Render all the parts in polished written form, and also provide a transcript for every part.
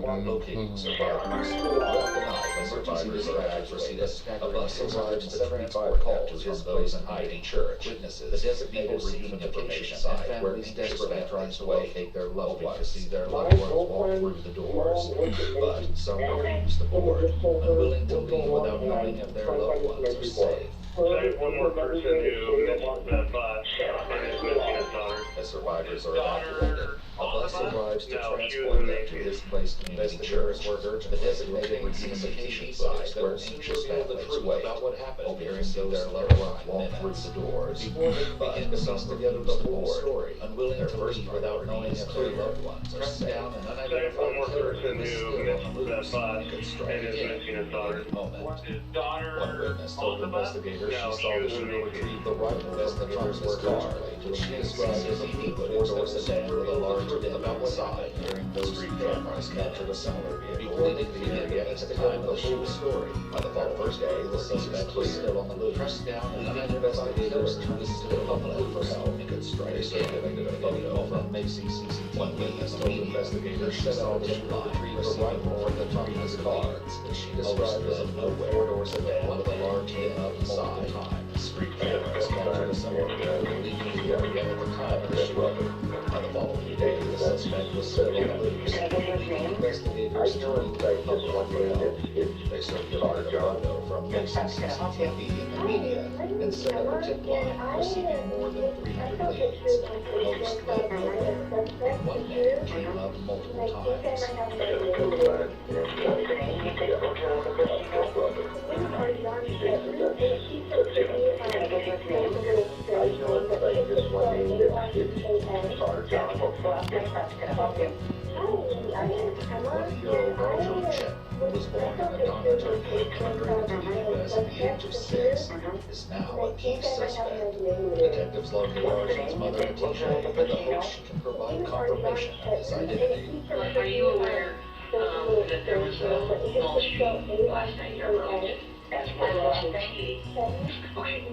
locating survivors. Throughout the night, survivors are evacuated. A bus arrives to transport calls from those in hiding church. Witnesses, the designated seeking information site where families desperately trying to locate their loved ones, to see their loved ones walk through the doors. But some refuse to board, unwilling to leave without knowing if their loved ones are safe. So I have one more person who missed that bus and is missing his daughter. As survivors are evacuated, a bus arrives to transport them to his place community church, the designated reunification site where each families wait, hoping to see their loved ones walk through the doors. But piece together the whole story, unwilling to leave without knowing if their loved ones are safe. So I have one more person who missed that bus and is missing his daughter. One witness told investigators she saw the shooter retrieve the rifle investigators were car, which she described as a four-door sedan with a large den outside. During those street cameras captured a similar vehicle indicated yet at the time of the whole story. By the first day, the suspect was still on the loose. Pressed down and investigators turned to the public for help and could strike. They circulated a photo from Macy's CCTV. One witness told investigators she saw the shooter retrieve a rifle from the trunk of his car, which she described as a four-door sedan with a large den outside. Street cameras captured a similar vehicle leaving the area at the time of the shooting. By the following day, the suspect was still on the loose. Investigators turned to the public for help. They circulated a photo from Macy's CCTV in the media and set up a tip line, receiving more than 300 leads. Most led nowhere. One man came up multiple times. One-year-old Arjun Chet, who was born in a dormitory and immigrated to the U.S. at the age of 6, is now a key suspect. Detectives located Arjun's mother, Letitia, in the hopes she can provide confirmation of his identity. Are you aware that there was a small shooting last night here early? That's what last night. Okay.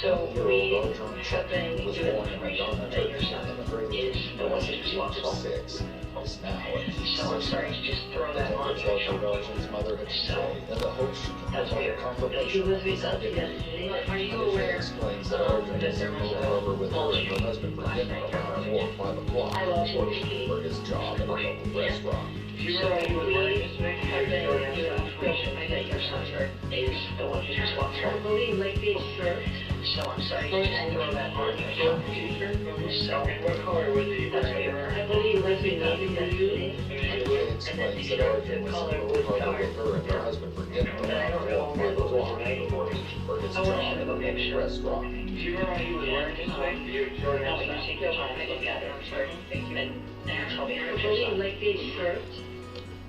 So we have been given information that your son is the one who's responsible. Is now a key So I'm sorry to just throw that on Detectives you. located Arjun's mother, Letitia, in the hopes she can That's provide weird. confirmation of his identity. Are you Letitia aware explains that Arjun that was there in was Oak a Harbor with small her and her shooting husband for last dinner night around here 4 or 5 o'clock for his job at a local restaurant. So we have been given information that your son is the one who's responsible. I believe like this, sir. So I'm sorry to just throw that on you. So what color was he? I believe like we Letitia explains that Arjun was in Oak Harbor with her and her husband for dinner around 4 or 5 o'clock before leaving for his job at a local restaurant. Do you remember he was wearing this way? No, but you take your time to look at it. I'm sorry. Thank you. And there's all the information. Like this shirt.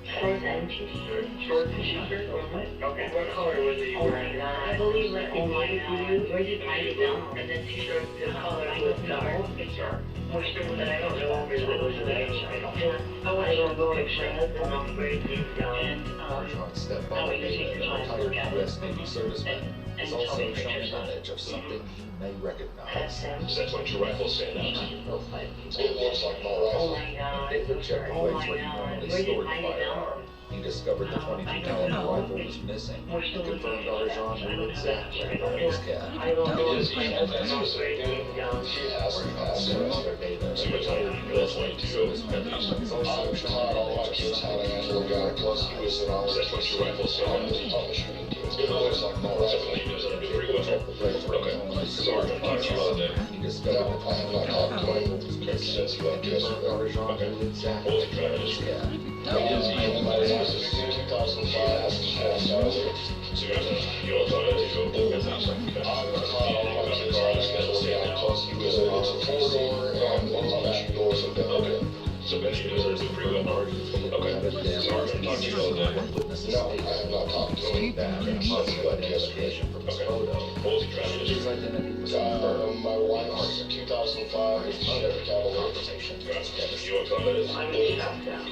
Short and t-shirt. Short and t-shirt. Okay. What color was he wearing? I believe like in light blue. Where did I get down? And then t-shirt. The color was dark. It's dark. More sure that I don't know. It was I don't know. I want to go and picture. And Arjun stepped by a retired U.S. Navy serviceman is also shown an image of something he may recognize. That's what your rifle stand out. It looks like my oh rifle. my god. David checked the place where he normally stored the firearm. He discovered the .22 caliber rifle was missing. He confirmed Arjun knew exactly where it was kept. I don't know. It is that's what she has to pass. Arjun Davis, a retired U.S. Navy serviceman, is also shown an All my image kids of had an something angel guy plus he was in all that's what your rifle stand out. On the shooting team. It looks like my rifle. He knows how to do pretty well. checked the place where he normally stored the firearm. He discovered the .22 caliber rifle was missing. He confirmed Arjun knew exactly where it was kept. This is 2005. So you all thought it was because I was like, plus he was in a 4-door and one on the doors of the okay. So basically there's a pretty well okay. So I'm talking to you all day. No, I have not talked to him. That and possible identification from his photo. What was he driving? His identity was confirmed. My wife's 2005 Chevy Cavalier. Conversation You know what color that is? I'm going to stop down.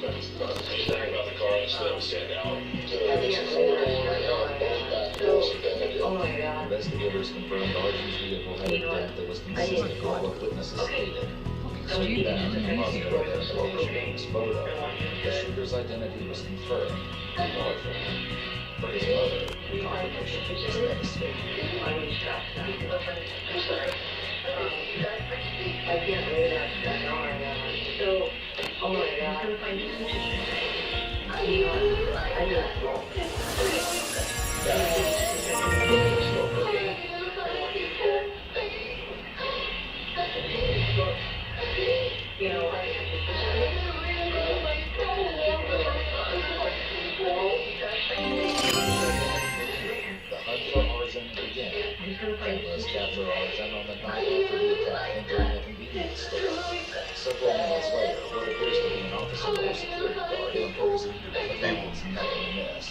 Anything about the car instead of stand out? It's a 4-door, both back doors are bended. Oh my god. Investigators confirmed Arjun's vehicle had a dent that was consistent with what witnesses stated. Then, upon the this photo, the shooter's identity was confirmed. For his mother, confirmation was devastating. I'm sorry. I can't believe that. Oh my God. So, oh my God. I The hunt for Arjun began. Cameras capture Arjun on the night after the attack entering a convenience store. Several minutes later, what appears to be an officer or security guard enters, but finds nothing amiss.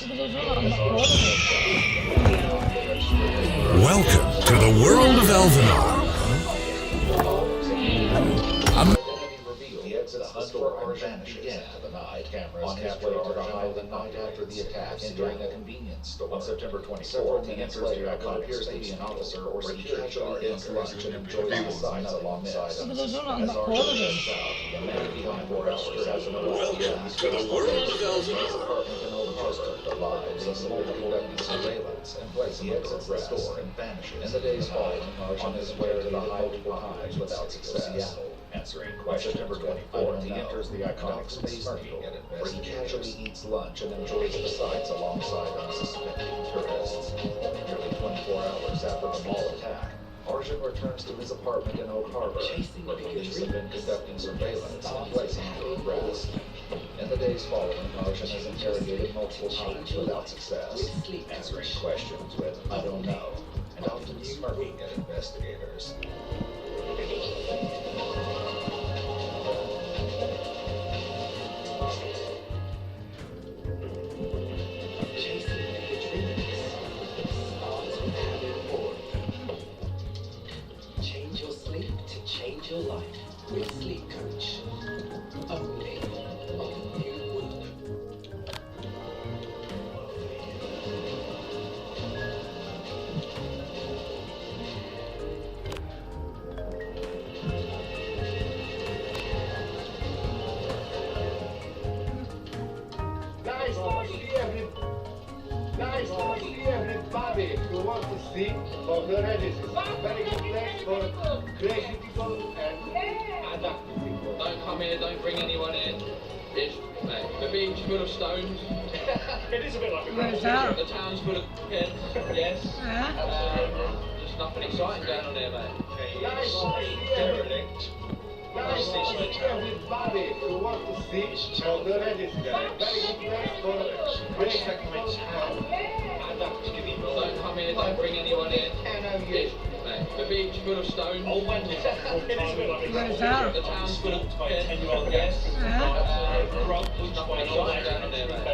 Welcome to the world of Elvenar. He exits the store and vanishes into the night. Cameras capture Arjun the night after the attack entering a convenience store. On September 24th, he enters the icon appears to be an officer or security guard eats lunch and enjoys the sights alongside him. As Arjun steps out, the man behind the register has an Welcome to the world of Elvenar. He conducting surveillance and placing he exits the store and vanishes. In the days following, Arjun is aware to the multiple times without success. Answering questions. On September 24th, he enters the iconic space needle, where he casually eats lunch and enjoys the sights alongside unsuspecting tourists. Nearly 24 hours after the mall attack, Arjun returns to his apartment in Oak Harbor, where police have been conducting surveillance and placing him to rest. In the days following, Arjun is interrogated multiple times without success, answering questions with "I don't know," and often smirking at investigators. Change your sleep to change your life with Sleep Coach. Only on New Whoop. Nice to see everybody who wants to see Bangladesh is a very good place for crazy people and adaptive people. Don't come here, don't bring anyone in. It's, the beach's full of stones. It is a bit like a Where's that? The town's full of kids, yes. Just nothing exciting going on here, mate. Nice to see everybody. Nice to see everybody who wants to see Bangladesh is a very good place for crazy people and adaptive people. Don't come here, don't bring anyone in. It's, the beach's full of stones. Oh, when it is a bit like a Where's that? The town's full of kids, yes. Just nothing exciting going on here, mate.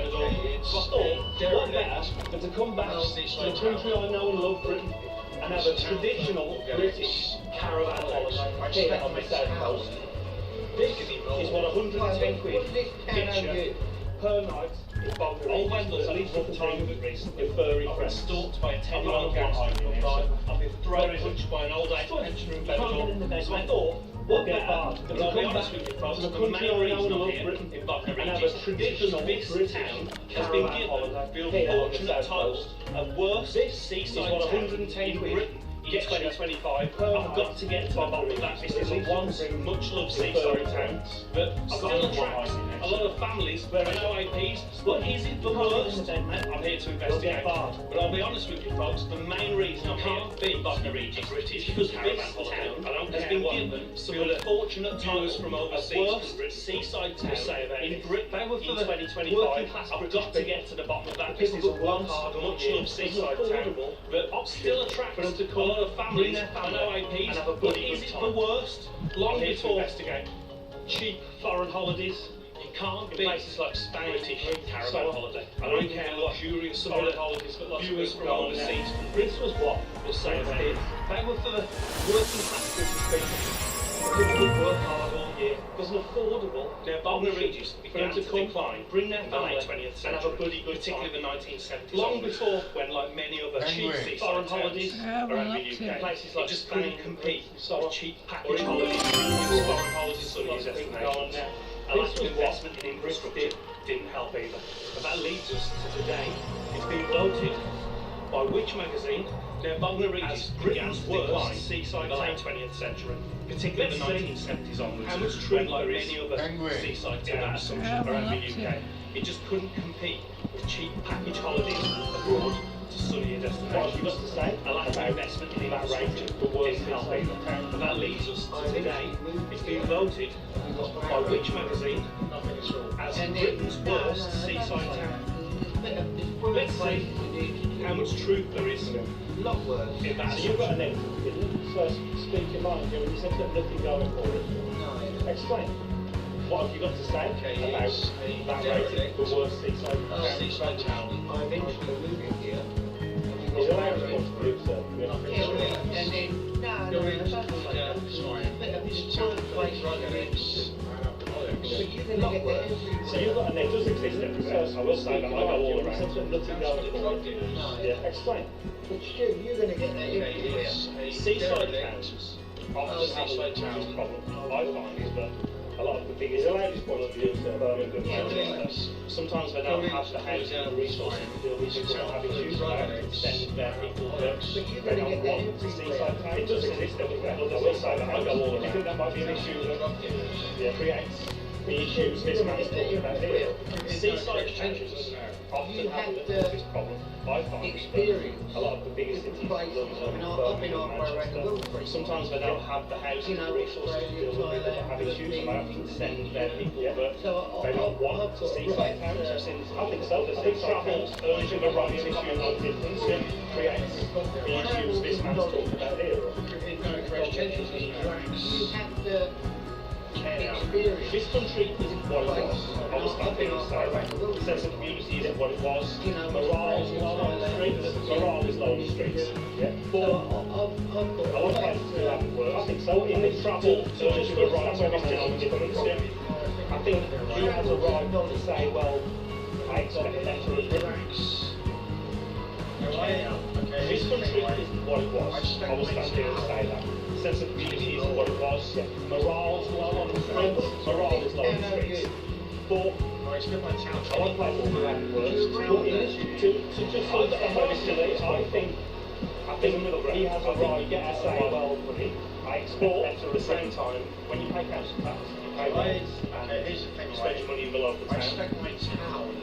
So I thought, what better than to come back to the country I know and love, Britain, and have a traditional British caravan holiday here on the south coast. This is what 110 quid picture per night. Old Wendell's at least took time of it recently. Your furry friend stalked by a 10-year-old gangster. I've been thrown punched by an old age pensioner in Benidorm. So I thought, what better than to come back to the country I know and love, Britain, and have a traditional British town has been given the unfortunate title of worst seaside town in Britain. In 2025, I've got to get to the bottom of that. This is a once much loved seaside town, but still attracts a lot of families and OIPs. But is it the worst? I'm here to investigate. But I'll be honest with you folks, the main reason I'm here being British is because this town has been given some unfortunate titles from overseas. Worst seaside town in Britain in 2025. I've got to get to the bottom of that. This is a once much loved seaside town, but still attracts a lot of families and OIPs. But is it the worst? Long before cheap foreign holidays, you can't be places like Spain, British caravan holiday. I don't care what luxurious foreign holidays, but viewers from overseas. This was what was saying about it. They were for the working class British people. People who work hard all year was an affordable. Now, Bognor Regis began to decline, bring their in the family, late 20th and have a century, bloody good particularly time. the 1970s. Long onwards, before when, like many other cheap Penguin. seaside foreign towns holidays around the UK, places like it just Spain, couldn't compete so with cheap package holidays, foreign holidays, sunny destinations. A lack of investment in infrastructure didn't help either. And that leads us to today. It's been voted by which magazine? Now, Bognor Regis began to decline in the late 20th century, particularly the 1970s onwards, how much when, truth like there is many other Penguin. seaside towns around the UK, it just couldn't compete with cheap package holidays abroad to sunnier What have you got destinations. to say? A lack of investment in infrastructure didn't help either. And that leads us to today. It's been voted by which magazine as Britain's worst seaside town? Let's see how much truth there is in that. So you've got an end, first speak your mind here, and you said that nothing going for it. Explain. What have you got to say about that rating, the worst seaside town? I eventually moving here. Is it allowed to move, sir? We're not going to And then, no, So you've got, and it does exist everywhere. I will say that I go all around. Nothing going for it. Yeah, explain. But Stu, you're going to get that everywhere. Seaside towns often have a biggest problem. I find is that a lot of the biggest point of view Birmingham, sometimes they don't have the housing and resources to deal with people not having issues about extending their people that they don't want to seaside towns. It does exist everywhere. I will say that I go all around. Do you think that might be an issue that creates the issues this man's talking about here? Seaside towns often have the biggest problem. I find Experience. a lot of the biggest cities, London, Birmingham, Manchester, sometimes they don't have the housing and resources to deal with people that have issues and they often send their people that they don't want to seaside towns. I think so. I think travel, urging a right issue of difference creates the issues this man's talking about here. You have to experience. This country isn't what it was. I was thinking to say, sense of community isn't what it was. Morale is low on the streets. Morale is low on the streets. Yeah. But I want to like to that word. I think so. In this travel, urging a right to a difference. I think you have a right not to say, well, I expect better of you. This country isn't what it was. I was stand here to say that. Sense of community isn't what it was. Morale is low on the streets. Morale is low on the streets. But I want to play all the right words. But to just understand where this is, I think he has a right to say, well, I expect at the same time, when you pay council tax, you pay rates, and you spend your money in the local town,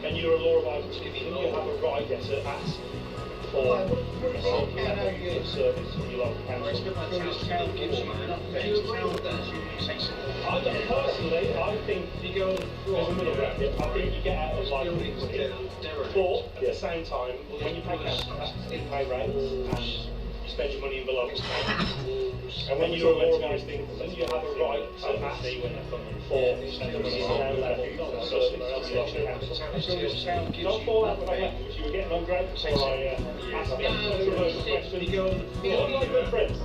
and you're a law-abiding citizen, you have a right to ask for a certain level of service from your local council. Personally, I think there's a middle ground. I think you get out of life money, but at the same time, when you pay council tax, you pay rates, and you spend your money in the local town. And when you're a law-abiding citizen, you have a right to ask for the money down level of service from your local council. Don't fall out with that language. You were getting on great before I asked the controversial question. What are my friends?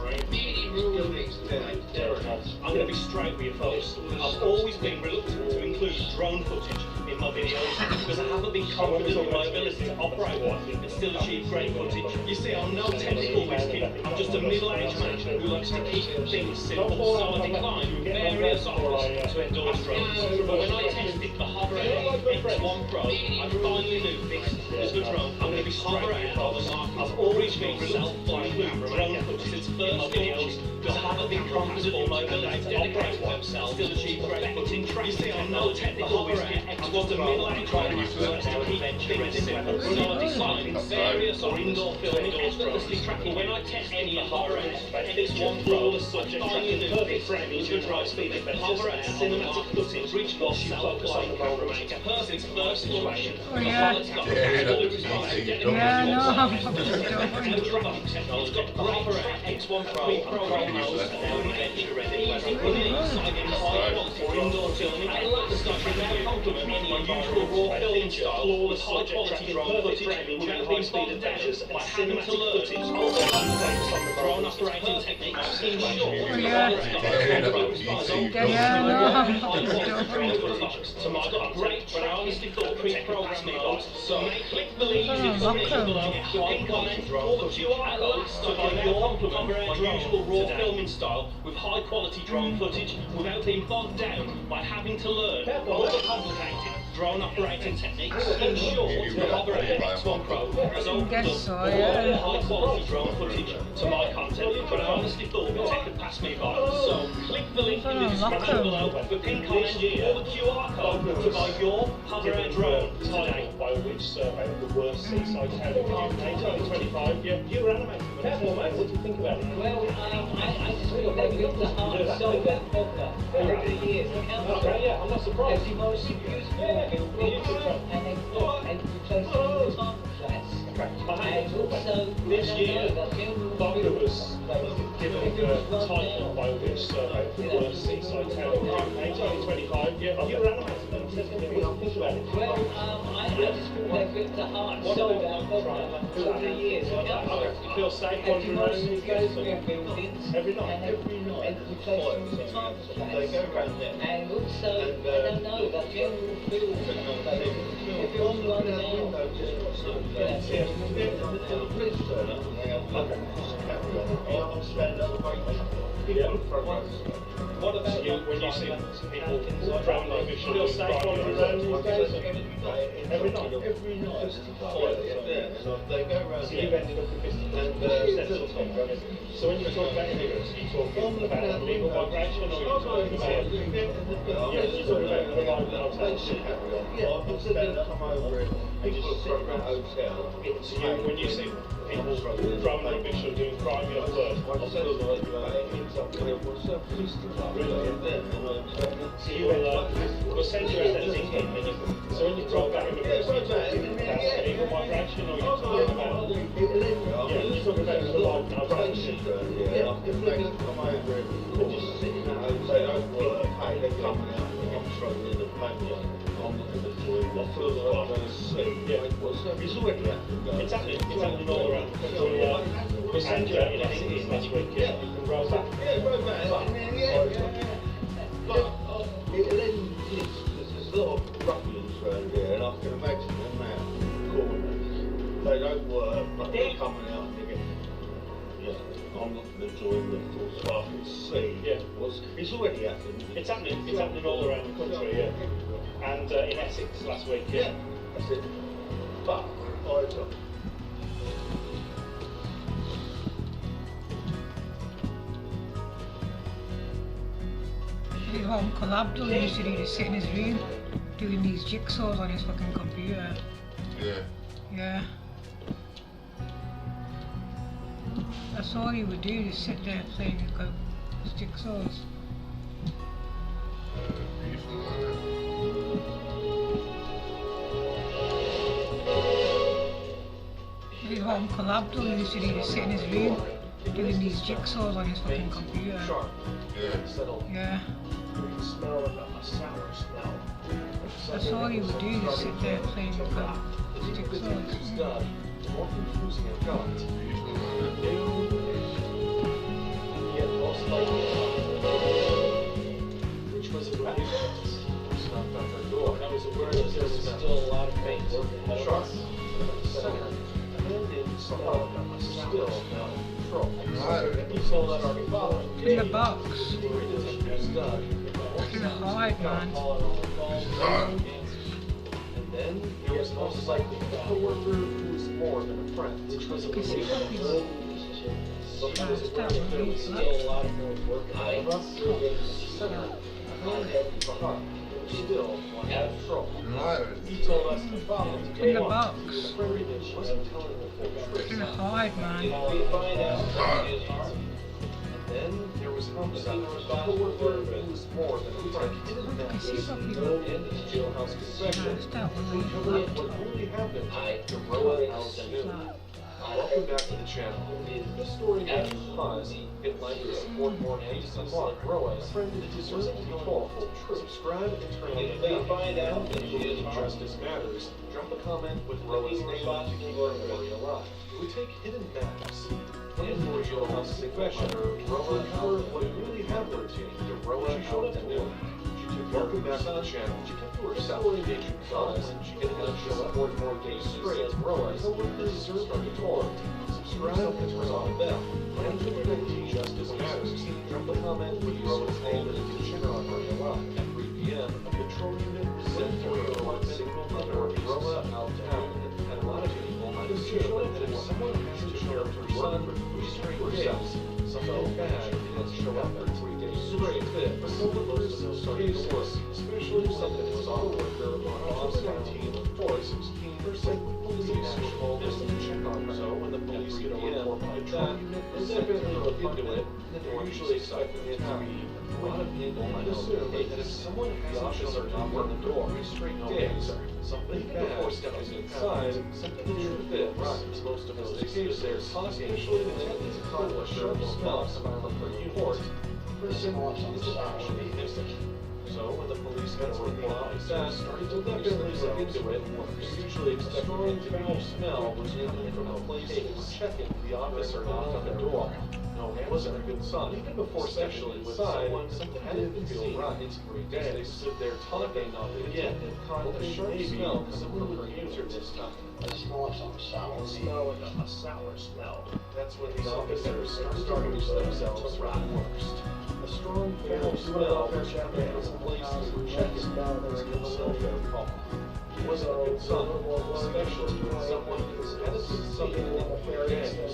I'm going to be straight with you folks. I've always been reluctant to include drone footage in my videos because I haven't been confident in my ability to operate one and still achieve great footage. You see, I'm no technical whiz kid. I'm just a middle-aged man who likes to keep things simple, so I decline various offers to endorse drones. But when I tested the Hover X1 Pro, I finally knew this was the drone I'm going to be straight with for the market. I've always been self-flying drone footage since first videos because I haven't been confident in my ability to operate one, still achieve great footage. You see, I'm no technical whiz kid. I'm just a middle-aged man who likes to keep things simple, so I decline various or indoor film effortlessly tracking. When I test any Hover X1 Pro, I finally knew this was the drive speed. Hover X cinematic footage, rich glossy focus on the moment. It's a person's first situation. Oh, yeah. It's got Yeah, no, I'm It's got great for X1 Pro, Pro mouse, and now an adventure ready. Running inside in high quality for indoor filming. I love the stuff that now complement my usual raw filming style with high quality drone footage without being bogged down by having to learn drone operating techniques. In short, so I've got a great, but I honestly thought pre-programmed me box. So click the link below, pin comment, or the QR code to buy your complement my usual raw filming style with high quality drone footage without being bogged down by having to learn overcomplicated drone operating techniques. In short, the Hover X1 Pro has opened up high quality drone footage to my content, but I honestly thought the tech had passed me by. So click the link in the description below, the pin comment or the QR code to buy your Hover Air drone today. By which survey the worst seaside town in the UK, 25, you were animated. Careful, mate, what do you think about it? Well, I just feel they've ripped the heart so bad over the years. Okay, yeah, I'm not surprised. It's the most beautiful and they replaced it with marble flats. And also, This year, Bogner was given a title by which survey the worst seaside town in the UK, 2025, you were animated. What do you think about it? well, I just feel they've ripped the heart so bad over the years. You feel safe And wandering around these guys? buildings Every night? and replaced them with marble flats. And also, I don't know, the general feel if you're on one What about you when you see people drone like this? You feel safe wandering around these days? Every night? So you've ended up with this essential topic. So when you talk about immigrants, are you talking about illegal migration or are you talking about the arrival hotels? So when you see people drone rubbish or doing crime, you're alert. So you will send you out that link in. So when you talk about immigration, are you talking about illegal migration or are you talking about you talk about the arrival hotels? It's happening all around the country. We'll send you out in Essex last week, you can roll back. There's a lot of ruffians around here, and I can imagine them now corners. They don't work, but they're coming out and they're getting, I'm not going to join the full sparkling sea. It's already happening. It's happening all around the country, and in Essex last week, That's it. But, Uncle Abdul used to do this, sit in his room doing these jigsaws on his fucking computer. Yeah. That's all he would do, just sit there playing his jigsaws. Uncle Abdul used to do this, sit in his room doing these jigsaws on his fucking computer. Yeah. That's all he would do, just sit there playing his jigsaws. Which was a great that was a word that there's still a lot of paint working ahead of us. In the box. In the hide, man. And then there was most likely a co-worker who was more than a friend, which was a relationship. But there was still a lot of work ahead of us. Still want to have trouble. He told us to follow him. In the box. Wasn't telling the full truth. In the hide, man. We find out that it is hard. And then there was was homicide. A coworker was more than a friend. In his jailhouse confession, we cover up what really happened to Roa Al-Zanu. Welcome back to the channel. This story has because it likes to support more cases like Roa's. Friend, it deserves to be told full truth. Subscribe and turn on the bell. Find out that justice matters. Drop a comment with Roa's name to keep our memory alive. We take hidden matters. In for Jailhouse confession, Roa covered what really happened to Roa Al-Zanu. Welcome back to the channel. She kept to herself because she can help support more days straight as Roa's. No one deserves to be told. Subscribe and turn on the bell. And justice matters. Drop a comment with Roa's name and you can check on her alive. At 3 p.m., a patrol unit was sent to her single mother Roa Al-Zanu. And a lot of people might assume that if someone has to share her son for 3 straight days, something bad has show up for 3 days straight. But some of those started to work, especially if something was on worker on Officer team of force who's keen for police were called just to check on her. So when the police get a report like that, they definitely look into it, and they're usually expecting it to be a lot of people might assume that if someone has the officer knock on the door 3 straight days, something bad before stepping inside, something the truth is, most of those cases they're especially the tendency to call a sharp smell from her report, the person is actually missing. So when the police get a report like that, to definitely look into it, they usually expect a foul smell was coming from a place that was checking. The officer knocked on the door. No, it wasn't a good sign. Even before sexually with someone, something hadn't been feel right. For days, they stood there talking on it again, and caught a sharp smell coming from her user this time. I smell some sour smell, like a sour smell. That's when the officers started to themselves for the worst. A strong foul smell was coming from a place that was checking. It was a welfare call. It wasn't a good sign, especially when someone hadn't been seen in 4 days.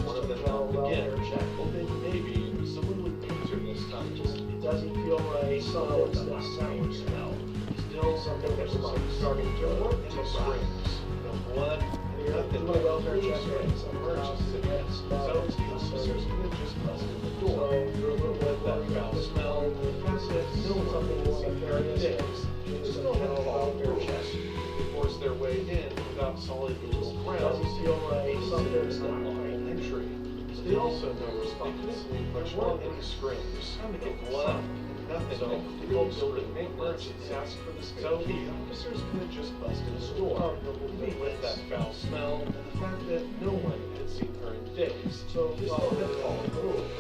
One of them knocked again, hoping maybe someone would answer this time. It doesn't feel right, so it's that sour smell. Still something that's starting to work in the springs. No blood, nothing but welfare check is emergency. So the officers could have just busted the door. With that foul smell, the fact that no one had seen her in days, they still had a welfare check. They forced their way in without solid legal grounds. Doesn't feel right, something's not right. Entry. They also noticed they couldn't sleep much more than screams. Time to get blood. Nothing. So they called building maintenance and asked for the space. So the officers could have just busted the door. Even with that foul smell and the fact that no one had seen her in days. So they still had to follow the rules.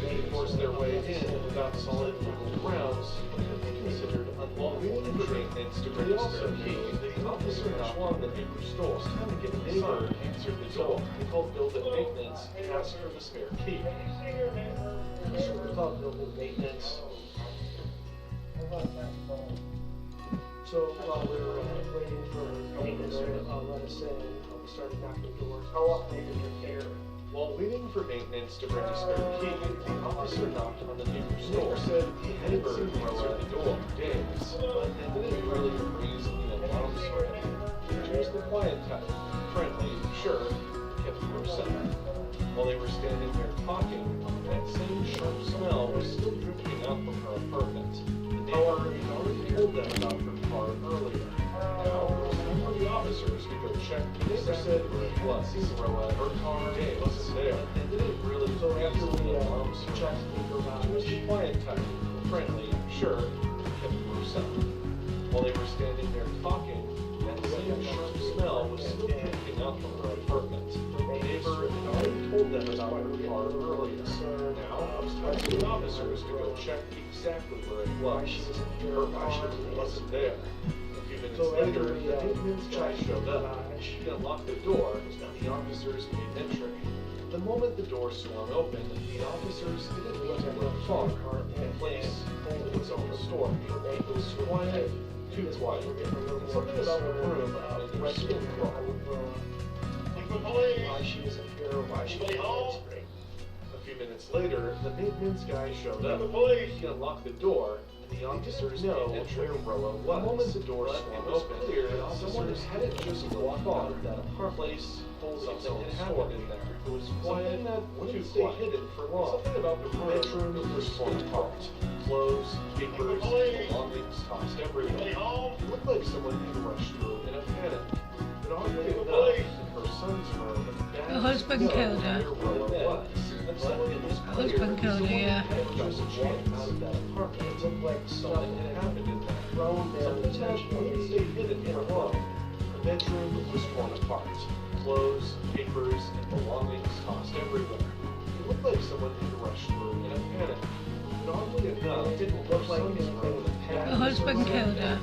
They forced their way in without solid legal grounds. It could be considered unlawful entry. To bring a spare key, the officer knocked on the neighbor's door. It's time to get a neighbor answered the door. They called building maintenance and asked for the spare key. So we called building maintenance. So while we were waiting for maintenance to let us in, we started knocking doors. How often did you hear? While waiting for maintenance to bring a spare key, the officer knocked on the neighbor's door. Said he hadn't seen Roa at the door for days, but they didn't really reason the alarm started. Here's the quiet type, friendly, sure, kept to herself. While they were standing there talking, that same sharp smell was still drifting out from her apartment. However, he already told them about her car earlier. Now, it was time for the officers to go check. The neighbor said where it was. Roa, her car, wasn't there. And didn't really answer the alarms. Checked the garage. She was the quiet type, friendly, sure, kept to herself. While they were standing there talking, that same sharp smell was still drifting out from her apartment. The neighbor had already told them about her car earlier. Now, it was time for the officers to go check exactly where it was. Her car wasn't there. A few minutes later, the maintenance guy showed up. He unlocked the door, and the officers made entry. The moment the door swung open, the officers didn't look far. The place told its own story. It was quiet, too quiet. And something about the room made the rest of them cry. Why she isn't here, why she isn't answering. A few minutes later, the maintenance guy showed up. He unlocked the door, and The officers know where Roa was. The moment the door swung open, clear someone hadn't just walked on that apartment place. Something had happened in there. It was quiet, that wouldn't stay hidden for long. Something about the bedroom was torn apart. Clothes, papers, belongings tossed everywhere. It looked like someone had rushed through in a panic. But oddly enough, in her son's room, Her husband killed her. Her husband killed her, yeah. Just walked out of that apartment. It looked like something had happened in there. Something that wouldn't stay hidden for long. Her bedroom was torn apart. Clothes, papers, and belongings tossed everywhere. It looked like someone had rushed through in a panic. But oddly enough, it didn't look like anything with a panic. Her husband killed her.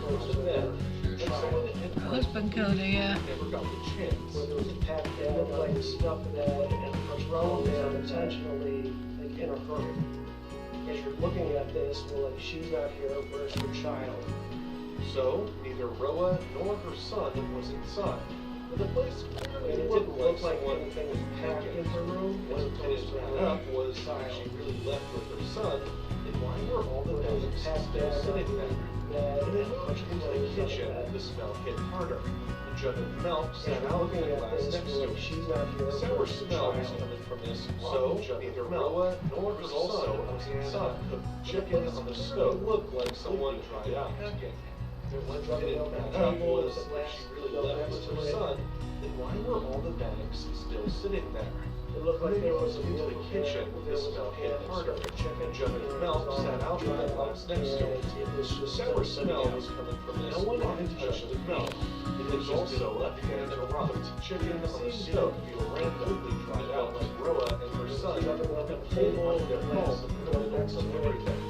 Her husband killed her, yeah. Never got the chance. There was a packed bed, like stuff in that, and it was thrown there intentionally, like in a hurry. As you're looking at this, well, like, she's not here, where's her child? So, neither Roa nor her son was inside. But the place clearly didn't look like anything was packed in her room. What it ended up was she really left with her son, and why were all the bags still sitting there? And then pushed into the kitchen, the smell hit harder. A jug of milk sat out in the glass next to it. She's not here. The sour smell was coming from this so neither Roa nor her son was inside. The chicken on the stove looked like someone dried out. What didn't add up was that she really left with her son, then why were all the bags still sitting there? It looked like there was a into the kitchen, the smell hit harder. A jug of milk sat out in the glass next to it. The sour smell was coming from this rotten touch of milk. It was also left hand and rotten chicken on the stove feel randomly dried out like Roa and her son had pulled on their home and put on everything.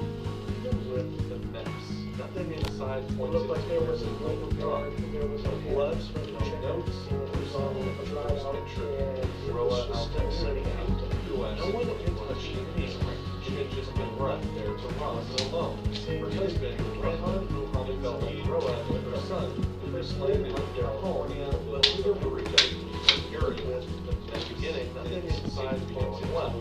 Even with the mess. Nothing inside pointed looked like there was a like a gun. there was No blood, from the no chicken, notes, it was all no dried out, picture. and Roa it was out just there sitting out. No one had touched anything. She had just been left there to rot alone. Her husband, Rehan, probably felt like Roa and her son were slamming in their home and the burrito area. At the beginning, nothing inside was left.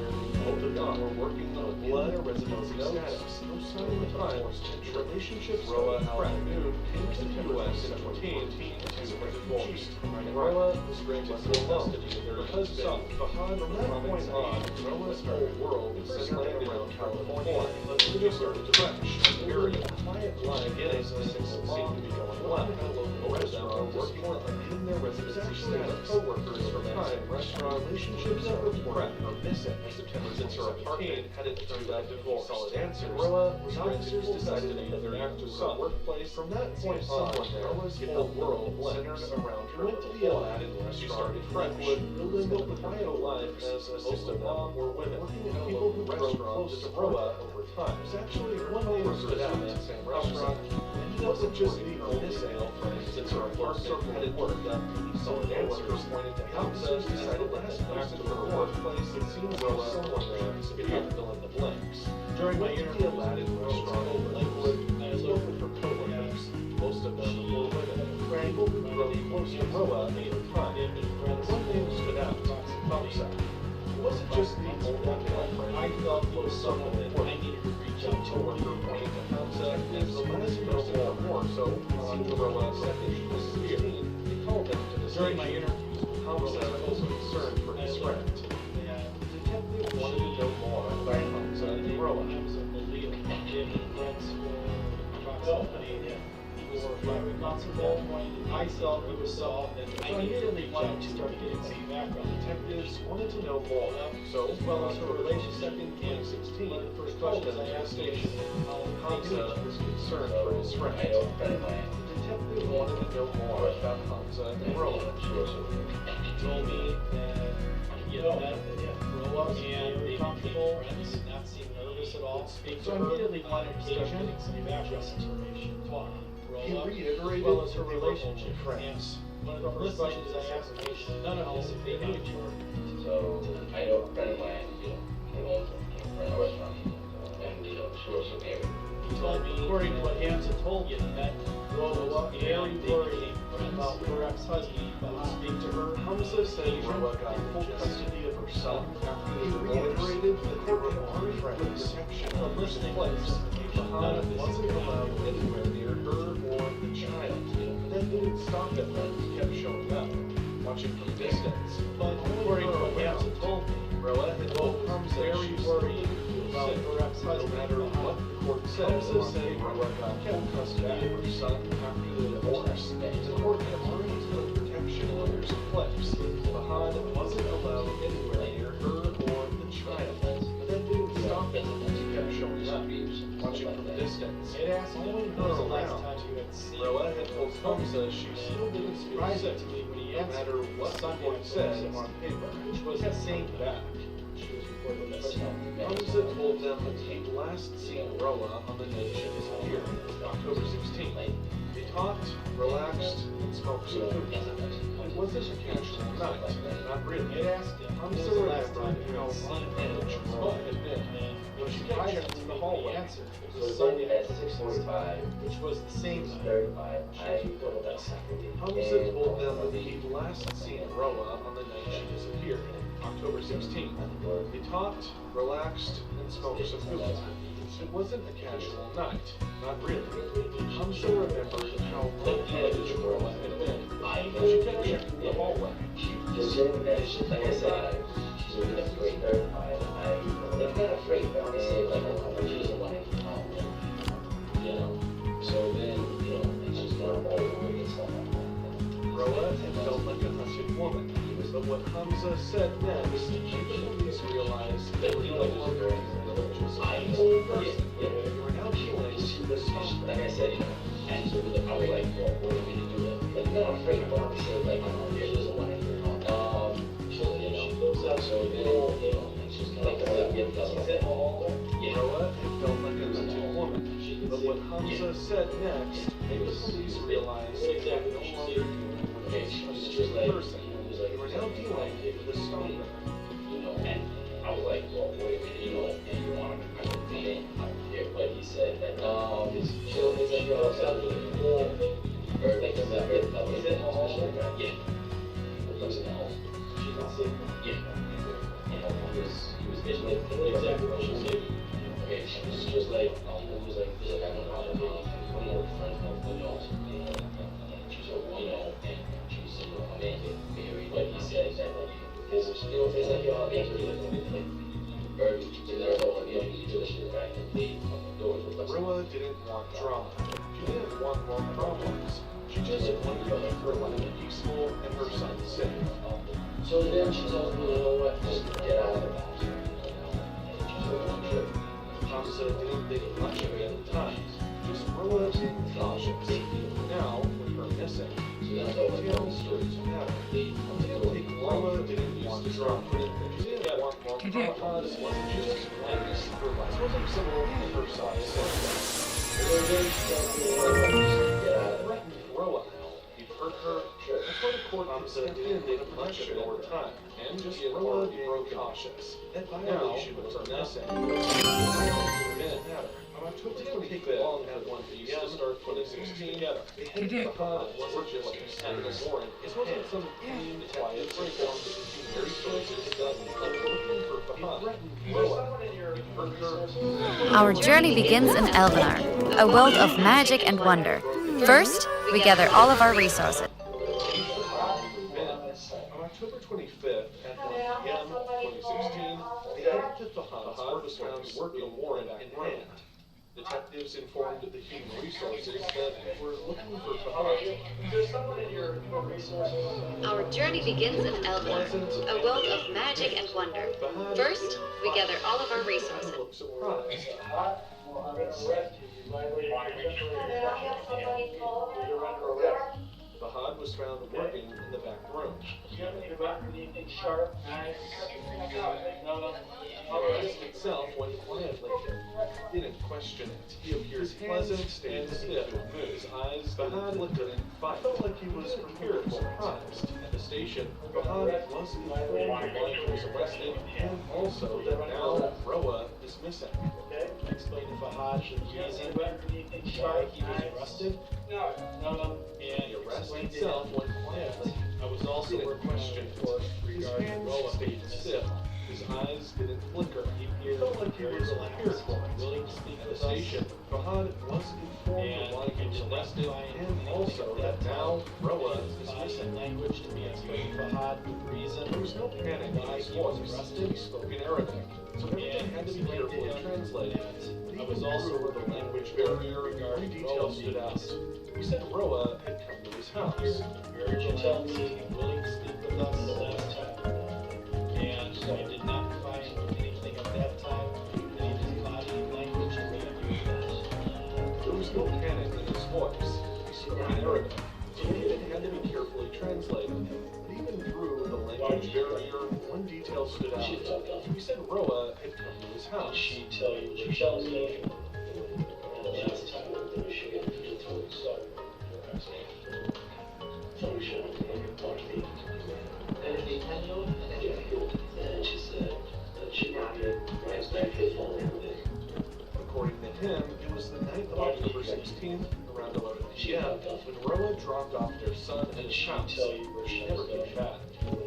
Both of them were working on blood residency status. No sign of the times. The relationship Roa Al-Noon came to the U.S. in 2018 to were divorced. Roa was granted full custody of her husband, Fahad. From that point on, Roa's whole world was centered around California. She just started to crash. Area quiet line beginnings things seemed to be going well. A restaurant working on in their residency status. Co-workers from time restaurant relationships that were crap or missing. September since her apartment hadn't turned out to be solid answers. Roa was officers decided to put their after her workplace. From that point on, Roa's whole world centered around her. Went to the Aladdin restaurant. She started fresh, building a quiet life as most of them were women. People who grow close to Roa over time. There's actually one name stood out in the same restaurant. It wasn't just the only sale friend since her apartment hadn't worked out to be solid answers. The officers decided to head back to her workplace and see Roa someone there to fill in the blanks. During my interview, the Aladdin restaurant in Lakewood, I spoke with her co-workers. Most of them were women. People who grew close to Roa over time. One name stood out, Hamza. It wasn't just the only girlfriend. I felt it was someone that I needed to reach out to. Her pointing to Hamza as the last person or more. So, on Roa second she disappeared. They called him to the station. During my interviews, Hamza was concerned for his friend. The detective wanted to know more about Hamza and Roa. I felt it was solved, and I immediately wanted to start getting some background. Detectives wanted to know more, so as well as her relationship in 2016, the first question I asked station, Hamza was concerned for his friend. The detective wanted to know more about Hamza and Roa. He told me that he had met Roa and they were comfortable and did not seem nervous at all. So I immediately wanted to start getting some background information. He reiterated as well as her that they were relationship. friends. One of the first questions I asked none of this if they knew each other. So I know a friend of mine, he owns a restaurant, and she was married. He told me, according to what Hamza told you, that Roa was very worried about her ex-husband. Speak to her. Hamza said Roa got full custody of her son. He reiterated that they were friends. The listening place. Fahad wasn't allowed anywhere near her or the child. That didn't stop him when he kept showing up, watching from a distance. But according to what Hamza told me, Roa had told Hamza she was worried about perhaps no matter what the court said. Hamza said Roa got kept custody of her son after the divorce. The court had already put protection orders in place. Fahad wasn't allowed anywhere near her or the child. But that didn't stop him when he kept showing up, watching from a distance. It asked following her around. Roa had told Hamza she still didn't surprise it to me when he no matter what the court said on paper, which was the same back. Hamza told them that he'd last seen Roa on the night she disappeared, October 16th. They talked, relaxed, and smoked some food. It wasn't a casual night, not really. Hamza remembered how unhinged Roa had been. When she kept checking the hallway, it was Sunday at 6:45, which was the same night. Hamza told them that he'd last seen Roa on the night she disappeared, October 16th. They talked, relaxed, and smoked some food. It wasn't a casual night, not really. Hamza remembered how unhinged Roa had been. She kept checking the hallway. Like I said, she's really afraid, terrified. I'm not afraid, but I'm saying like she's a wife, you know. So then, you know, it's just not all over and stuff like that. Roa had felt like a hunted woman, but what Hamza said next, the police realized they were no longer a religious person. They were now feeling like I said, you know, and so I was like, well, what are we gonna do? Like, I'm not afraid, but I'm saying like, she's a wife, you know. So then, you know, it's just like Roa had felt like a hunted woman, but what Hamza said next made the police realize they were no longer dealing with a religious person. They were now dealing with a stalker. You know, and I was like, well, what if, you know, and you want to kind of fit in here, but he said that, it's like, yo, it's not really cool, or like, it's not really, is it all? Yeah. It looks like all. Yeah. You know, he was visually, exactly what she said. Okay, she was just like, it was like, I don't know, one more friend, you know, she's a woman, and she's single, married, but he said that, like, it's like, yo, I'm angry, like, or, you know, you do this shit, right, and the doors were like, Roa didn't want drama. She didn't want more problems. She just wanted to keep her life peaceful and her son safe. So then she told me, you know what, just get out of the house. Hamza didn't think much of it at the time. Just Roa being cautious. Now, with her missing, details started to matter. Roa didn't want drama. She didn't want more problems. It wasn't just one to keep her life peaceful and her son safe. Threatened Roa. You've hurt her. That's why the court didn't think much of it over time, and just Roa being cautious. That violation was missing. It didn't matter. On October 25th, at 1 p.m. to start 2016, they hit Fahad wasn't just considering a warrant. It wasn't some clean, quiet reform that the human resources that were looking for Fahad. Roa, you've hurt her. Our journey begins in Elvenar, a world of magic and wonder. First, we gather all of our resources. On October 25th at 1 p.m. 2016, they headed to Fahad was found working a warrant in hand. Detectives informed the human resources that they were looking for Fahad. Our journey begins in Elvenar, a world of magic and wonder. First, we gather all of our resources. Looked surprised. Fahad was found working in the back room. You have anything sharp, nice? The arrest itself went quietly. He didn't question it. He appears pleasant, stayed stiff. His eyes, Fahad looked at him. I felt like he was prepared and surprised. At the station, Fahad was informed that one was arrested, and also that now Roa is missing. Okay, explain to Fahad the reason why he was arrested. No. And the arrest itself went quietly. I was also questioned. His hands stayed still. His His eyes didn't flicker. He felt like he was prepared for it. Willing to speak at the station, Fahad was informed of why he was arrested, and also that now Roa is missing. Language to be explained to Fahad with reason. There was no panic why he was arrested. He spoke in Arabic, so everything had to be carefully translated. I was also with the language barrier regarding details stood out. He said Roa had come to his house. Very tells me willing to speak with us the last time. And I did not find anything at that time that he did body language to read. There was no panic in his voice. He spoke in Arabic, so everything had to be carefully translated. But even through the language barrier, one detail stood out. He said Roa had come to his house. She tell you what she tells me. The last time that she had told so. So we should watch the and she said that she wanted rights back to the phone. According to him, it was the night of October 16th, around 11 p.m., when Roa dropped off their son at his house. She never came back.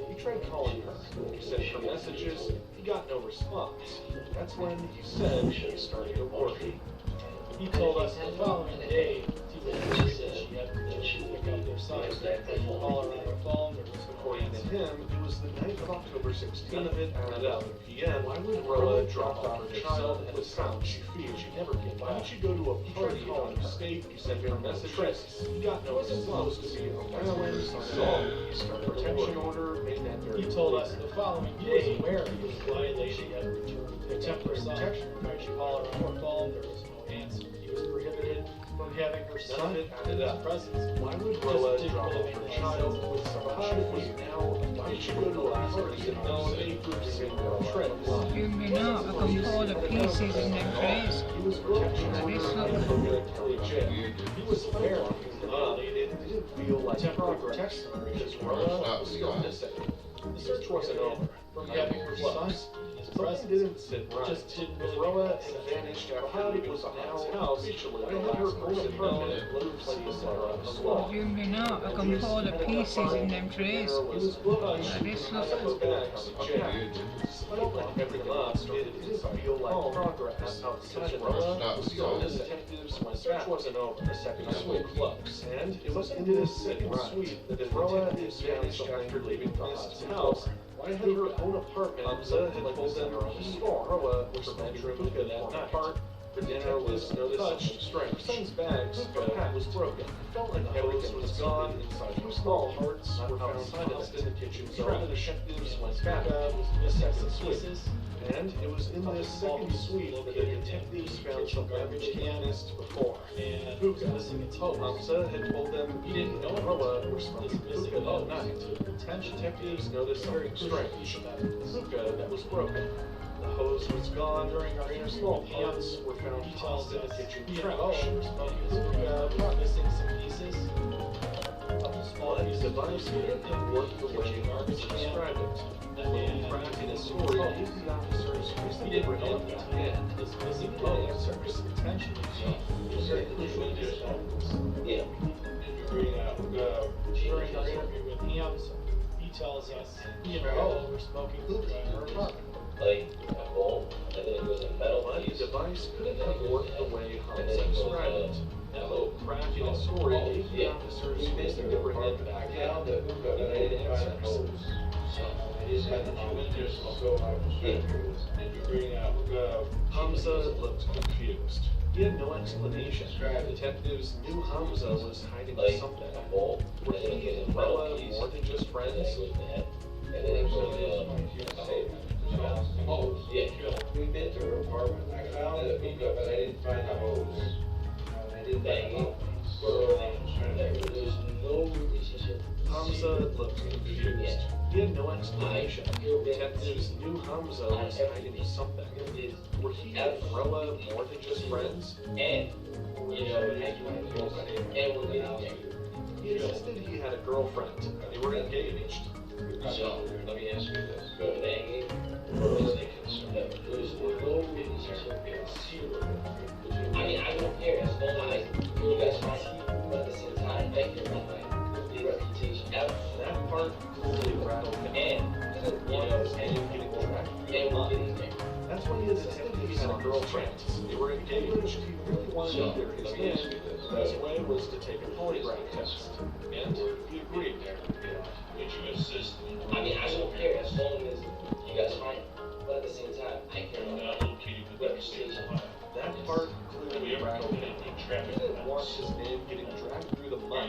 He tried calling her. He sent her messages. He got no response. That's when he said she started to worry. He told us the following day she said she would pick up their son. Call her on her phone. According to him, it was the night of October 16th at 11 p.m. Why would Roa drop off her child at a sound she feared? She never came back. Why did she go to a party on the state? He sent her messages. He got no response to see her violence. He started a protection order, made that very He told us the following day he was aware he was violating. She had returned the temporary protection. Tried to call her on her phone. There was no answer. He was prohibited from having her son in his presence. Why would Roa drop off her child with someone she was now? Why did she go to a party and no state group single trips? You may not, I can pull the pieces in them trays. He was protection He was fair. It didn't feel like protection because Roa was still missing. The search wasn't over. From having her son, something didn't sit right. Just didn't really Roa had vanished after it was Fahad's house. Why had her own apartment moved places on the law? You may not, I can pull the pieces in them trays. It was this look. Despite like every month, it didn't feel like progress outside of Roa. The detectives went back. Search wasn't over. The second suite closed. And it was into the second suite that Roa is vanished after leaving Fahad's house. Why had her own apartment? Hamza had told them her store. Roa was her bedroom that night. For dinner was noticed strange. Her son's bags was broken. It felt like everything was gone inside. Two small hearts were found tossed in the kitchen. So the detectives went back to the second suite. And it was in this second suite that the detectives found some garbage canister before. And Hamza had told them he didn't know Roa was smoking hookah that night. Detectives noticed something strange. The hookah that was broken. The hose was gone. During our inner small pants were found tossed in the kitchen trash. Missing some pieces of the small device didn't work the way Marcus described it. That man cracked in his story gave the officers he didn't know at the end. This missing hose potentially yeah. During our interview with him, he tells us he and Roa were smoking hookah in her apartment. Like a bowl, and then it goes in metal. But the device couldn't have worked the way Hamza described it. That little crack in his story gave the officers reason to bring it back in. He needed answers. Hamza looked confused. He had no explanation. Detectives knew Hamza was hiding something. Were he and Roa more than just friends? And then it goes oh, yeah. We've been to her apartment. I found the hookah, but I didn't find the hose. I didn't bang it. There's no relationship. Hamza looked confused. He had no explanation. Detectives knew Hamza was hiding something. Were he and Roa more than just friends? And, you know, and we're getting He insisted he had a girlfriend. They were engaged. So, let me ask you this. Banging, or is it concerned? There's no relationship zero. I mean, I don't care as long as you guys want to, but at the same time, thank you for my reputation. That part really rattled him. And, He didn't want his name getting tracked. through the mud. That's when he insisted he had a girlfriend. They were engaged. He really wanted to clear his name. The best way was to take a polygraph test. And he agreed. Did you insist? I mean, I don't care as long as you guys find. But at the same time, I care about representation. That part clearly rattled him. He didn't want his name getting dragged through the mud.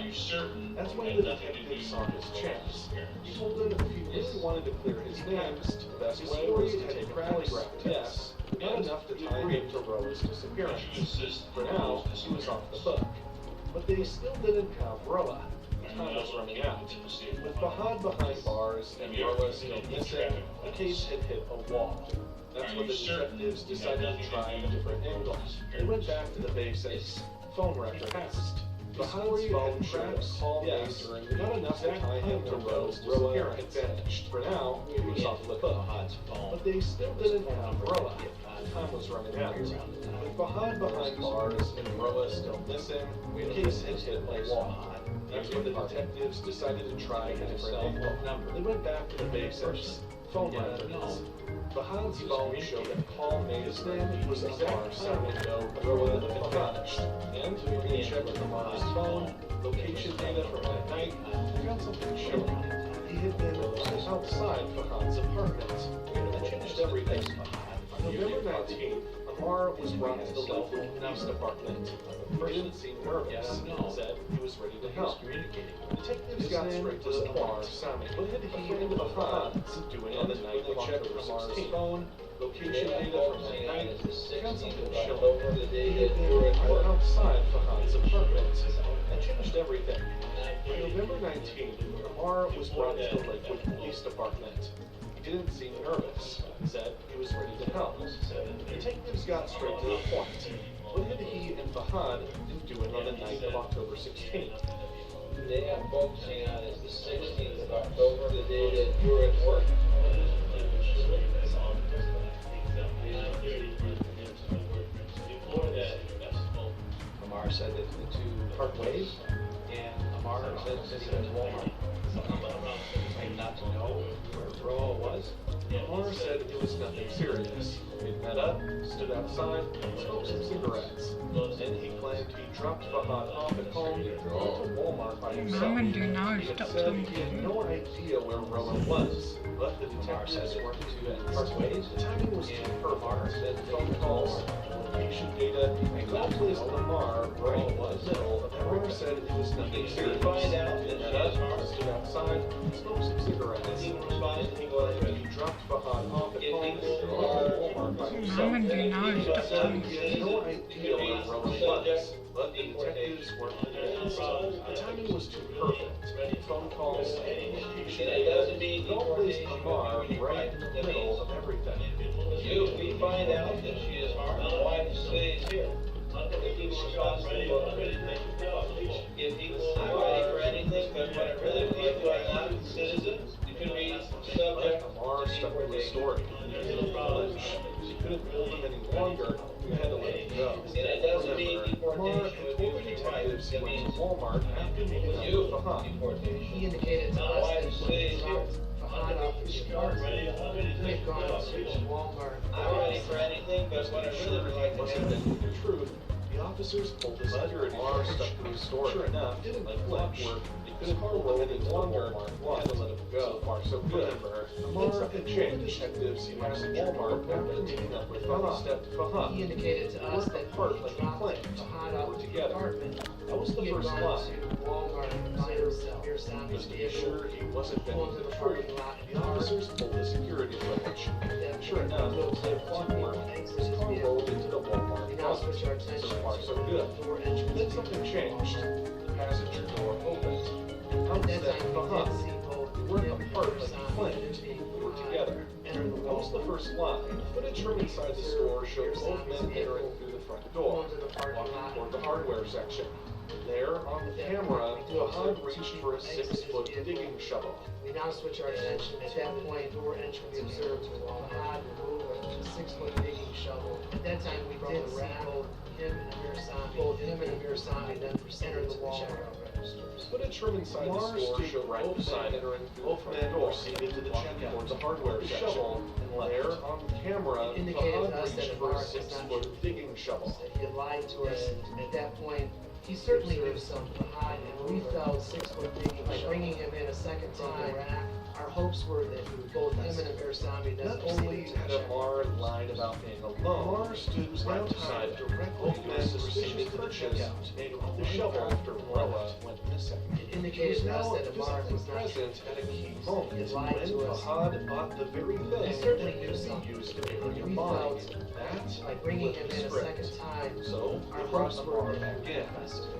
That's when the detective saw his chance. He told him if he really wanted to clear his name, the best way was to take a polygraph test. Not enough to tie him to Roa's disappearance. For now, he was off the hook. But they still didn't have Roa. Time was running out. With Fahad behind bars and Roa still missing, the case had hit a wall. That's when the detectives decided to try a different angle. They went back to the basics. Phone record test. Fahad's phone showed a call made during not enough to tie him to Roa's disappearance. For now, he was off the hook. But they still didn't have Roa. Time was running out. With Fahad behind bars and Roa still missing, the case had hit a wall. That's when the detectives decided to try a different angle. They went back to the basics. Phone records. Fahad's phone showed a call made his name was the exact time window Roa had vanished. And when they checked Fahad's phone, location data from that night, they got something showing. He had been right outside Fahad's apartment. That changed everything. On November 19th, Amar was brought to the local police department. He didn't seem nervous. Said he was ready to help. Detectives got straight to the point. What had he and Fahad doing on the night they checked Amar's phone? Location data from that night got something showing. He had been right outside Fahad's apartment. That changed everything. On November 19th, Amar was brought to the Lakewood Police Department. He didn't seem nervous. Said he was ready to help. Detectives got straight to the point. What had he and Fahad been doing on the night of October 16th? They have focusing on is the 16th of October, the day that you were at work. Amar said that the two part ways, and Amar said he went to Walmart. Claimed not to know where Roa was. Amar said it was nothing serious. They met up, stood outside, and smoked some cigarettes. Then he claimed he dropped Fahad off at home and went to Walmart by himself. He had said he had no idea where Roa was, but the detectives weren't to part ways. The timing was too perfect. Then phone calls, location data, and all placed Amar right in the middle of Amar said it was nothing serious. They met up, stood outside, and smoked some cigarettes. He dropped Fahad off at home and went to Walmart by himself. He said he had no idea where Roa was, but the detectives weren't convinced. The timing was too perfect. Phone calls, location data, it all placed Amar right in the middle of everything. If we find out that she is harmed, why she stays here? If he was responsible, if he was not ready for anything, but what it really means was not citizens, it could be subject. Amar stuck with his story. He couldn't hold him any longer. We had to let him go. And it doesn't mean Amar deportation had would be told the required. detectives he It went means to Walmart after meeting up with Fahad. deportation. He indicated to us Why that she when he stays here? dropped Fahad off at the apartment, he had gone to Walmart. I'm ready for anything, but what I really would like to Wasn't know. that the truth? The officers pulled his security Amar stuck to his story. Sure enough, didn't like clockwork. He couldn't hold him any longer. We had to let him go. So far, so good. Amar had changed. Detectives he went to Walmart after meeting up with Fahad. Stepped Fahad. He indicated to us that Part when like he he dropped claimed. Fahad They off were at the together. apartment, That was the he had first gone lie. to Walmart and observed beer sandwich Just to be vehicle sure he wasn't pull bending into the the truth, parking lot. the officers pulled the security footage. That Sure enough, the the clockwork. exit His his car vehicle. rolled into the Walmart We now closet. switch our attention So far, so to good. the door entrance. Then something changed. The passenger door opened. Out At that stepped time, we Fahad. did see both They weren't him apart and like he Sam claimed. being They were together. enter the That was the first lie. Footage from inside the store showed both men entering through the front door, walking toward the hardware section. There, on the camera, Fahad reached for a 6-foot digging shovel. We now switch our attention. At that point, door entrance we observed Fahad remove a 6-foot digging shovel. At that time, we did see both him and Amir Sami then enter the Walmart. Footage from inside the store showed both men entering both men proceeded to the checkout towards the hardware section, and there on camera, Indicated to us Fahad that reached Mark for a was not 6-foot digging shovel. He had lied to us, and at that point, he certainly knew something behind it. We felt 6-foot digging by bringing him in a second time. Our hopes were that both him and Versami Not only had Amar lied about being alone, Amar stood right beside directly to a suspicious purchase made with the shovel after Morella went missing. It indicated to us that Amar was not present at a key moment He lied when to us. Fahad bought the very thing He certainly that knew could something. be used to make We your mind. felt That by bringing him flipped in the a script. second time, So our we brought hopes were Amar that back in.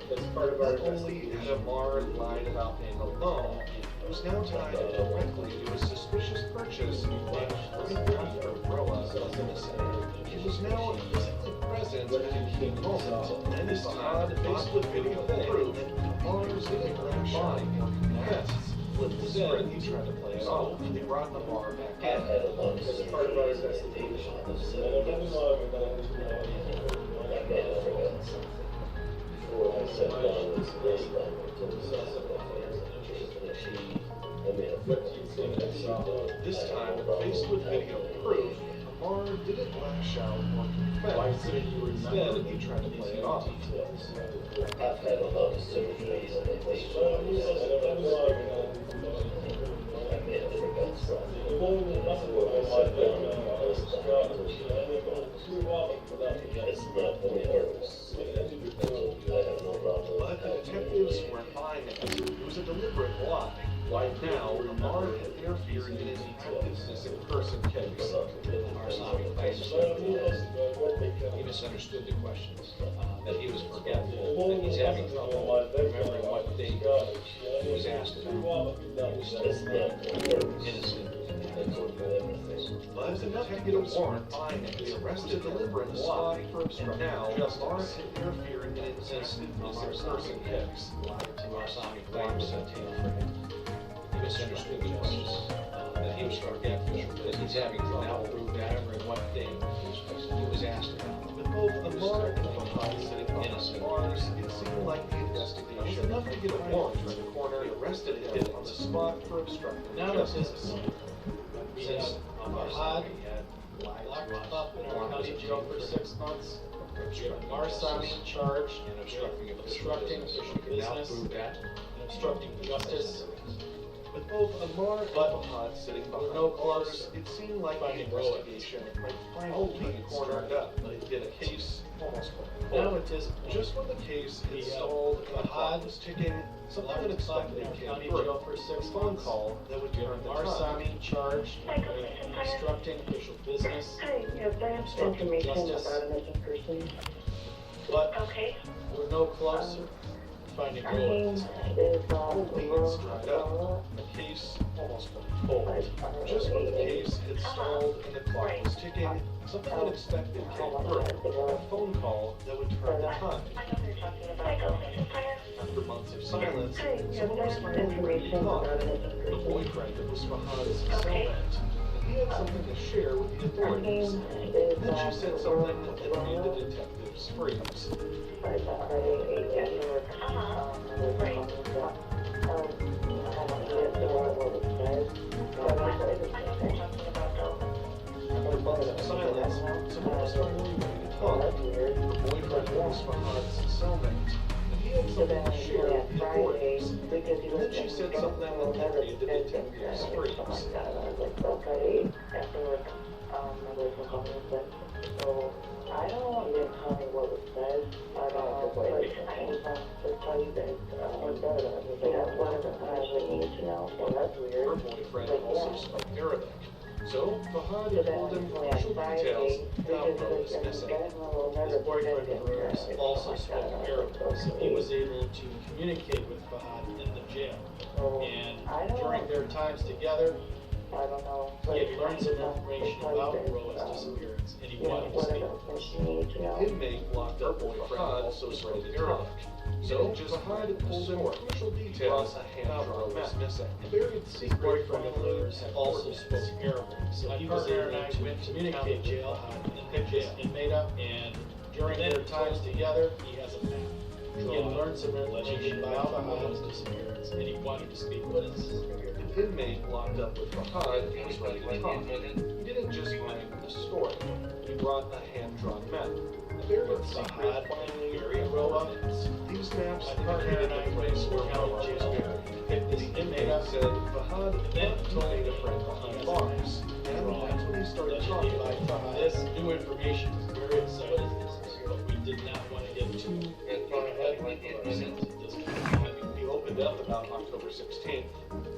That's part of our Not only had Amar lied about being alone, he was now tied directly to a suspicious purchase made right after Morella was missing. He was now physically present at a key moment, and this time faced with video proof that Amar's ignorant mind yes, flipped the script. He tried to play it off. They brought Amar back in. That's part of our investigation. This time, faced with video proof, Amar didn't lash out or confess. Instead, he tried to play it off. I've had a lot of surgeries and they I may have forgot It's not the nerves. I have no problem. But the detectives weren't buying it. It was a deliberate lie. Right now, Amar had interfered in a detective's missing person case. Arsami claims that he misunderstood the questions, that he was forgetful, that he's having trouble remembering what date he was asked about. He was innocent. But the detectives weren't buying it. They arrested the deliberate lie for obstruction. Now, Amar had interfered in a detective's missing person case. Arsami claims that he misunderstood the questions, that he was forgetful, that he's having trouble now prove that remembering what date he was asked about. With both Amar and Fahad sitting behind bars, it seemed like the investigation was enough to get a warrant from the coroner. They arrested him on the spot for obstructing justice. Since Fahad locked up in our county jail for 6 months, Arsami charged And obstructing official business, and obstructing justice. With both Amar and Fahad sitting behind no bars, close it seemed like the finding investigation might finally be cornered up. It did a case almost Now it is just when the case had stalled and the clock was ticking, something locked up unexpected in our came county through. jail for 6 A phone months. call that would turn the tide. Arsami charged with obstructing official business, Hi, yes, I have some obstructing information justice, about a missing person. but Okay. we're no closer to finding Her Roy. name is, All leads dried up. The case almost went cold. Just when the case had stalled and the clock was ticking, something unexpected came through. A phone call that would turn the tide. I know you're talking about. After months of silence, Hi, yes, someone I was have finally ready to information talk. about a missing The person. boyfriend that was Fahad's Okay. cellmate. And he had something to share with the Her authorities. name And is, then she said something that made the detectives freeze. After months of silence, someone was finally ready to talk. The boyfriend was Fahad's cellmate. And he had something to share with the authorities. And then she said something that made the detectives freeze. So I don't even tell me what was said. I don't know where it came from. Just tell you that that's one of the things I would need to know. So that's Her weird. boyfriend also spoke Arabic. So Fahad told him crucial details about Rose missing. His boyfriend of Rose also spoke Arabic, so he was able to communicate with Fahad in the jail. And during their times together, I don't know. he had learned some information about Roa's disappearance, and he wanted to speak with us. You need to know. Inmate locked up with Fahad also spoke Arabic. So Fahad told him crucial details about Rose missing. A buried His secret boyfriend of Rose also spoke Arabic, so he was able to communicate with Fahad in the jail. And made up, and during their times together, he has a map. He had learned some information about Fahad's disappearance, and he wanted to speak with us. An inmate locked up with Fahad was ready to talk. He didn't just bring a story. He brought a hand-drawn map. A very secret finally buried Roa. These maps indicated the place where Roa was buried. The inmate said Fahad then made a friend behind bars. And that's when he started talking about Fahad. This new information is very exciting, but we did not want to get too far ahead of this. He opened up about October 16th.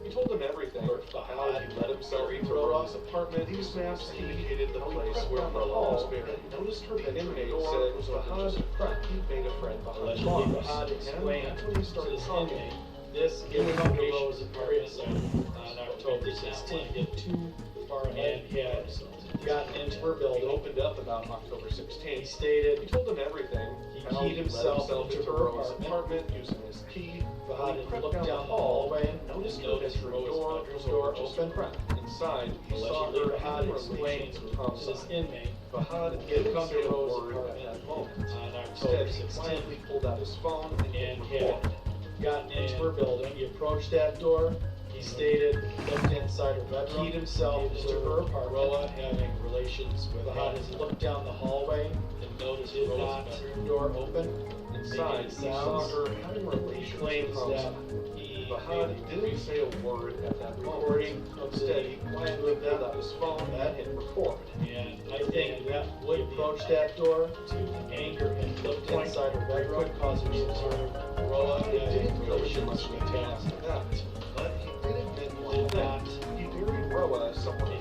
He told them everything. How he let himself into Roa's apartment. These maps indicated the place where Roa was buried. Noticed her the inmate said Fahad made a friend behind bars. And that's when he started talking. This information is very exciting. On October 16th, get too far ahead. He had gotten into her building. Opened up about October 16th. He stated, he told them everything. He keyed himself into her apartment using his key. Fahad had looked down the hallway, noticed her bedroom door open. Inside, he saw her Fahad explained to this inmate Fahad had come to say a Rose's word apartment at that moment. on October Instead, he 16th quietly pulled out his phone and had gotten into her building. He approached that door. He stated, looked inside her bedroom, keyed himself into her apartment. Roa having relations with Fahad as he looked down the hallway and noticed his bedroom door open. Inside, he saw her having relations. Claims that Fahad didn't say a word at that moment. Instead, he quietly pulled out his phone and hit record. And I think that would approach that door to anger him. Looked inside her bedroom, could cause her concern. Roa didn't having really do relations much with him. after that, but he did admit one thing. He buried Roa somewhere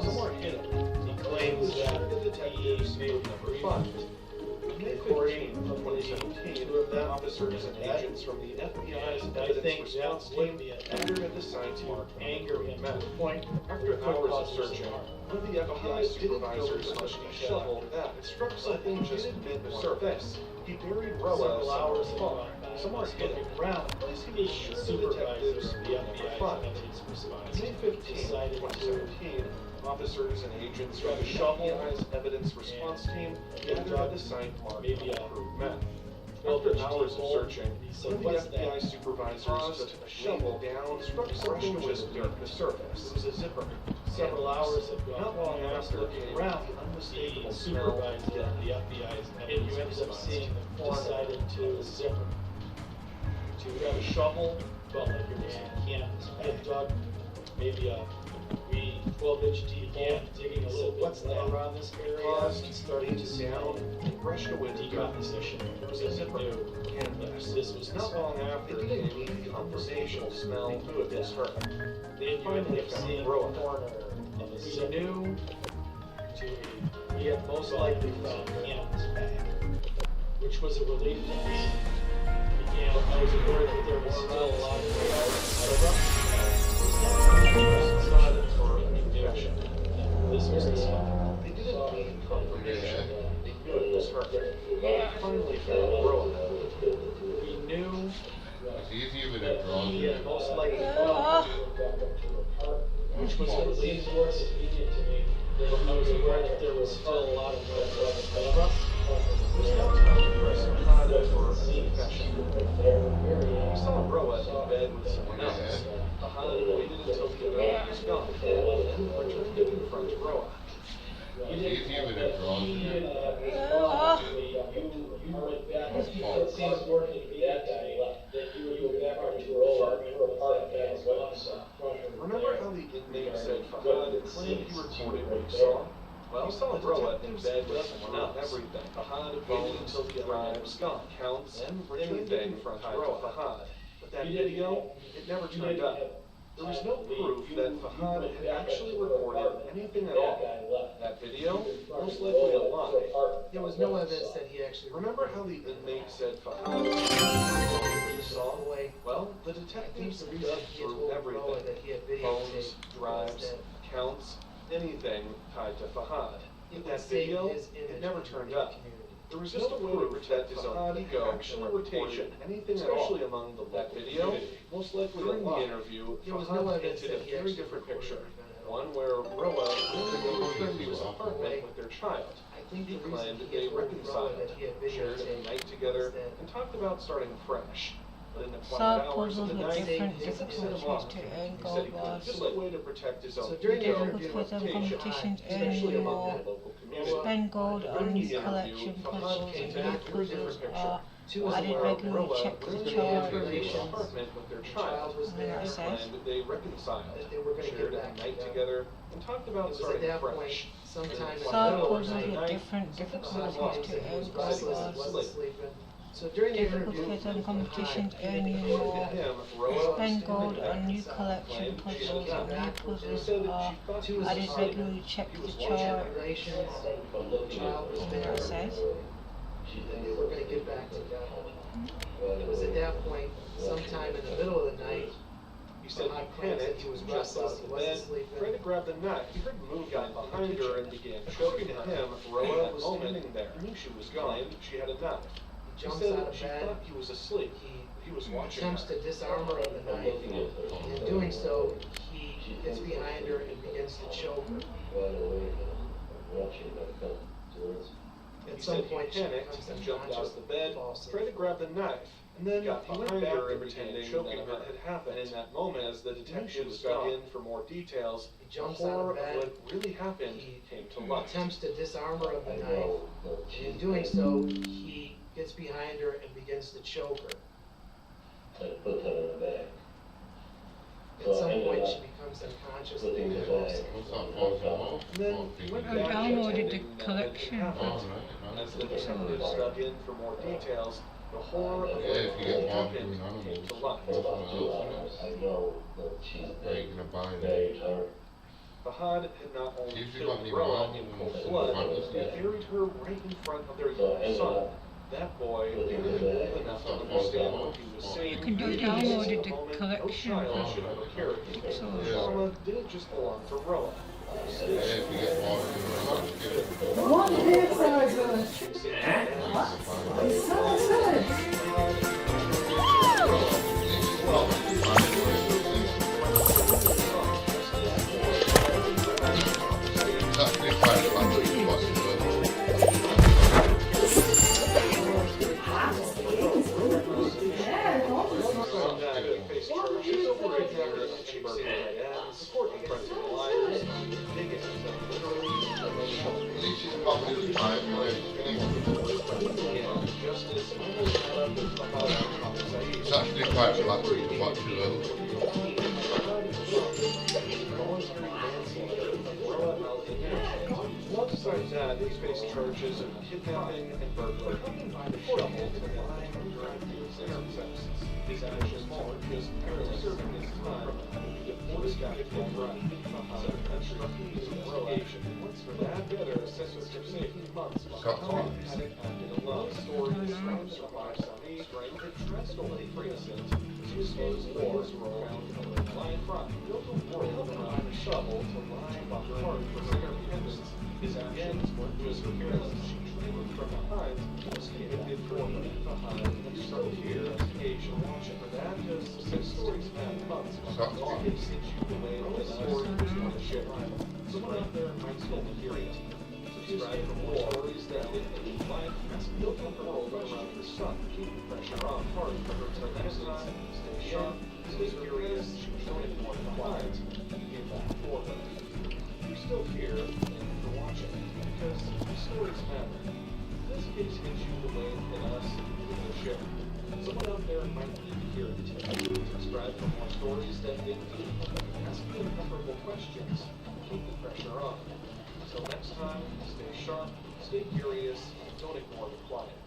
somewhere hidden. He claims that the detectives would never find. May 15, 2017, officers and agents from the FBI's evidence response team entered at the site to anger him to the point after hours of searching. One of the FBI supervisors touched a shovel that struck something just mid the surface. He buried Roa hours far, somewhere hidden around. A place he was sure the detectives would never find. May 15, 2017, officers and agents from the FBI's evidence response team gathered at the site marked approved men. After hours of searching, one of the FBI supervisors took a shovel down, struck something just near the surface. It was a zipper. Several hours have gone. Not long after, looking around, the unmistakable the smell supervisor of the FBI's and you ended up seeing the coroner decided to zipper. To grab a shovel, felt like you're just can't. I had dug maybe a 12-inch deep hole, digging a little bit around this area, paused, and starting to down, and brushed away the decomposition. There was a zipper. This was Not long after, it came the conversational smell of this hurt. They finally found Roa. Of a zipper. He knew he had most likely found Hannah's bag, which was a relief to us. I was aware that there was still a lot of this was the spot. They didn't need confirmation. They knew it was her. They finally found Roa. We knew It's easier with a drawn. he had most likely found, which was a relief to us. I was aware that there was still a lot of work ahead of us. It was now time to press Fahad for a confession. He saw Roa in bed with someone else. Fahad waited until the other was gone, and then returned to confront Roa. It's easier with a drawn. Remember how the inmate said Fahad claimed he reported what he saw? Well, he saw Roa in bed with someone else. Everything. Fahad waited until the other was gone. Counts and returned to confront Fahad. But that video, it never turned up. There was no proof that Fahad had actually recorded anything at all. That video, most likely a lie. There was no evidence that he actually. Remember how the inmate said Fahad what he saw? Well, the detectives dug through everything. Phones, drives, accounts, anything tied to Fahad. In that video, it never turned up. There was no proof that Fahad actually recorded anything at all. Especially among the that video, most likely in the interview, There was Fahad no evidence painted that a he very actually different recorded picture. anything. One where Roa returned to his apartment with their child. He claimed they reconciled, shared a night together, and talked about starting fresh. But in the quiet hours of the night, he set him off. He said he couldn't just a way to protect his own ego, competitions, earning more, spend gold on new collection puzzles, and new puzzles are added regularly, check the chart. With their child, they reconciled, shared a night together, and talked about starting fresh. Solve puzzles with different difficulties to earn gold. So during the Difficult interview, quiz and competitions, earning more, spend gold on new collection puzzles, and new puzzles are added regularly, check the chart. And that says, they were going to get back together. It was at that point, sometime in the middle of the night, He said he panicked, he was restless, he wasn't sleeping. Tried to grab the knife. He heard Moon got behind her and began choking him. Roa was standing there. Knew she was gone. She had a knife. He jumps out of bed. He was asleep. He was watching attempts to disarm her of the knife. In doing so, he gets behind her and begins to choke her. At some point, she panicked and jumped out of the bed, tried to grab the knife, and then got behind her and pretending choking her had happened. And in that moment, as the detectives got in for more details, the horror of what really happened came to light. He attempts to disarm her of the knife. In doing so, he gets behind her and begins to choke her. Put her in the bag. At some point, she becomes unconscious and then I downloaded the collection. As the detectives dug in for more details, the horror of what really happened came to light. I know that she's very tired. Fahad had not only killed Roa in cold blood, he buried her right in front of their young son. That boy didn't live enough to understand what he was saying. You can download the collection. No child should ever carry. Trauma didn't just belong to Roa. What is It's so good. It's actually quite relaxing to watch it though. Alongside that, they face charges of kidnapping and burglary. The shovel to lie under his intercepts. His actions were just barely serving his time. The police got it from running behind a investigation. For that, the other assessors for 6 months behind had acted alone. Story describes survives on a strength that dressed only innocent. His wars were around the line front. Built a world around a shovel to line behind for independence. His actions were just careless. From behind, was convicted for behind and so here investigation. For that, just 6 stories and months behind. It's the way the story was going to share. Someone out there might still be curious. Subscribe for more stories that in life has built a world around the sun. Keep the pressure on hard for her to next time. Stay sharp, stay curious, show it more quiet, and give back for her. You're still here, and you're watching, because the stories matter. This case hits you the way it hit us with the ship. Someone out there might need to hear it. Subscribe for more stories that dig deep. Ask the uncomfortable questions. Keep the pressure on. Until next time, stay sharp, stay curious, and don't ignore the quiet.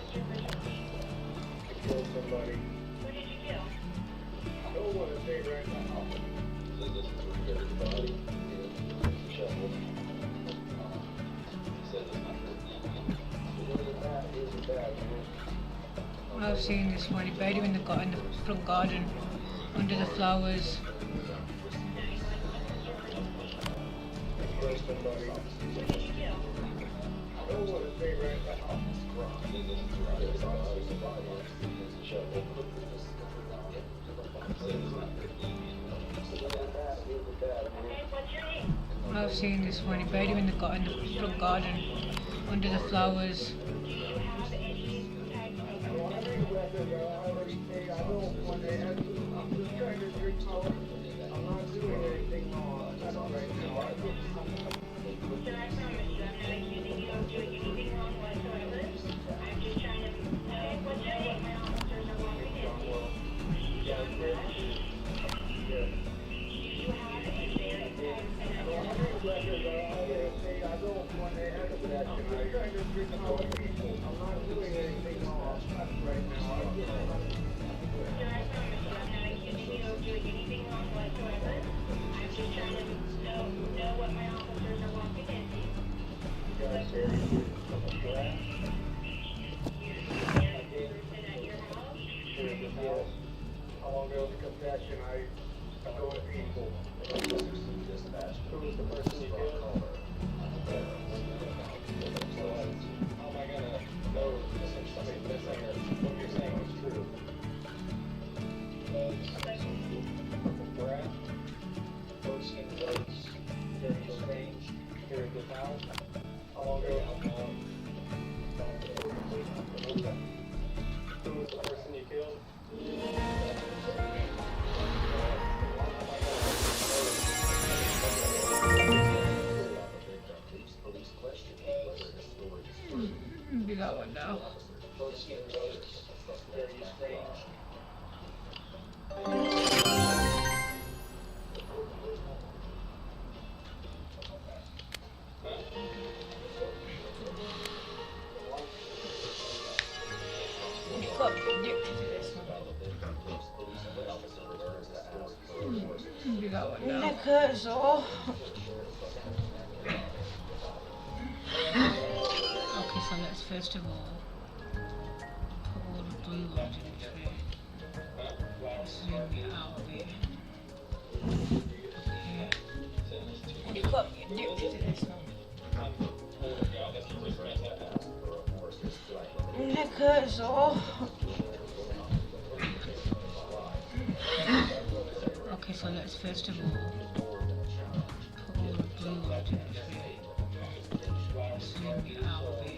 I killed somebody. What did you do? I don't want to say right now. So this is a buried body. Shovel. Said it's not I've seen this one. He buried him in the front garden, under the flowers. Killed somebody. What did you do? I don't want to say right now. Shovel. I've seen this one. He buried him in the front garden, under the flowers. How long ago was the confession? I go to people. Who was the person you killed? How am I gonna know if something's missing or what you're saying is true? Brad, first in place, very strange, very good house. How long ago? Who was the person you killed? Do that one now. Do that one now. Neck hurts all. Okay, so let's first of all put all the blue ones in the tray. Zoom it out a bit. Okay. You've got your dip to this one. Neck hurts all. Okay, so let's first of all put all the blue ones in the tray. Zoom it out a bit.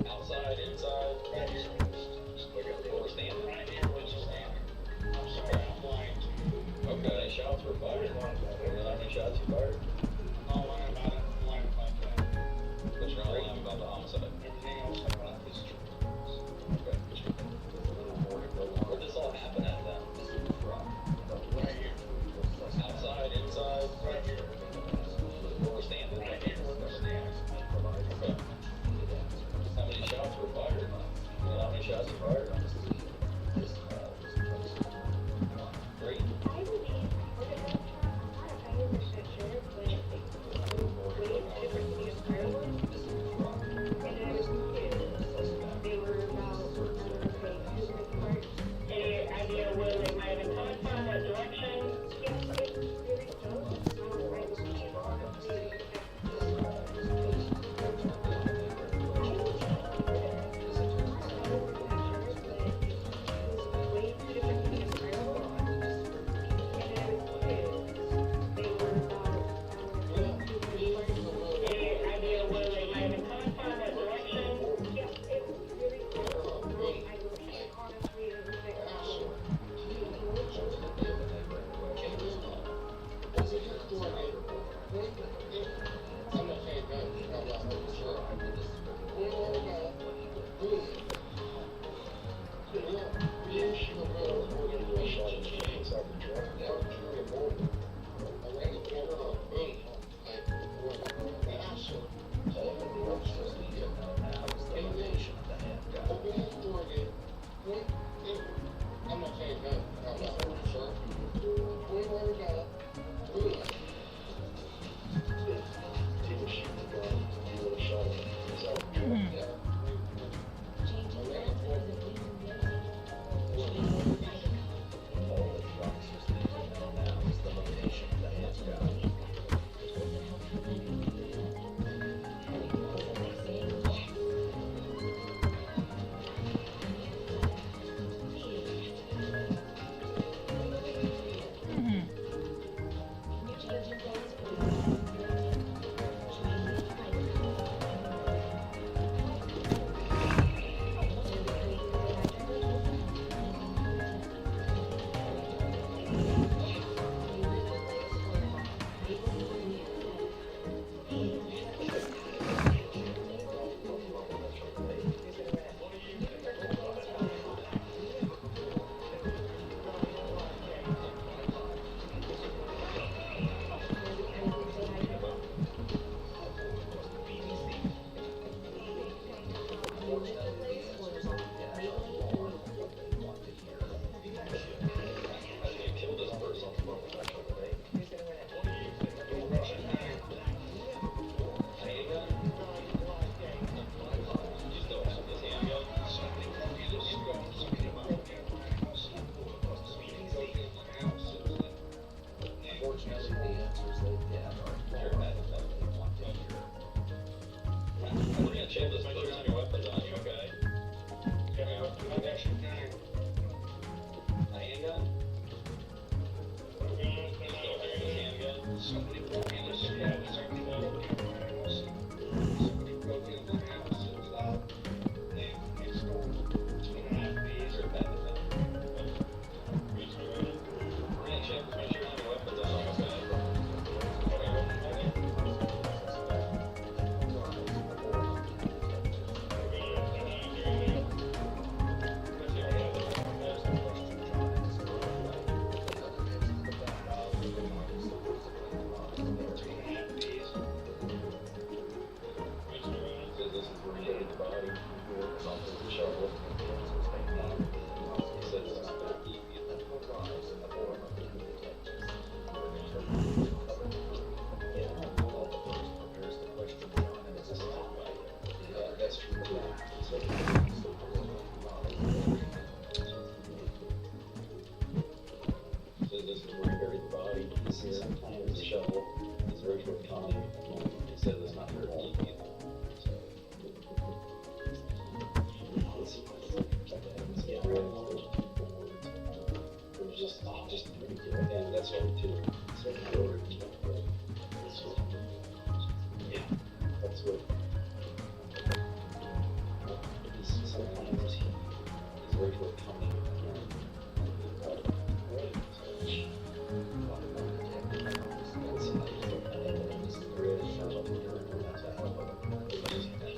Outside, inside, right here. Just look at the understand. filed a homicide. Where'd this all happen at then? Right here. Outside, inside? Right here. We're standing right here. Okay. How many shots were fired? How many shots were fired? 3?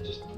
Just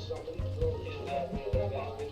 Somebody throw it in that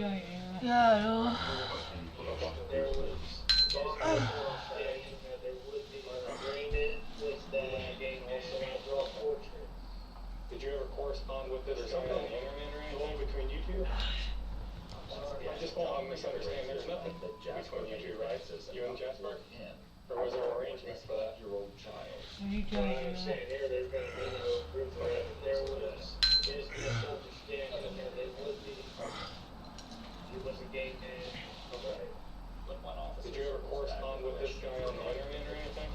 doing? Yeah, I know. There was there would be an agreement with that gang also on drug torture. Did you ever correspond with this guy on the internet or anything between you two? I just don't want to misunderstand. There's nothing between you two, right? You and Jasper? Or was there arrangements for that? What are you doing? I'm saying here, there's gonna be no proof of it. There was this misunderstanding that there would be. He was a gay man. Okay. Did you ever correspond with this guy on the internet or anything?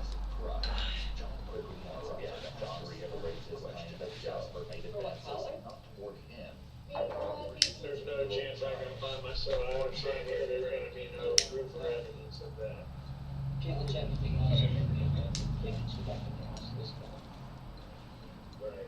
There's no chance I can find myself. I'm saying here, there's gonna be no proof or evidence of that. Right.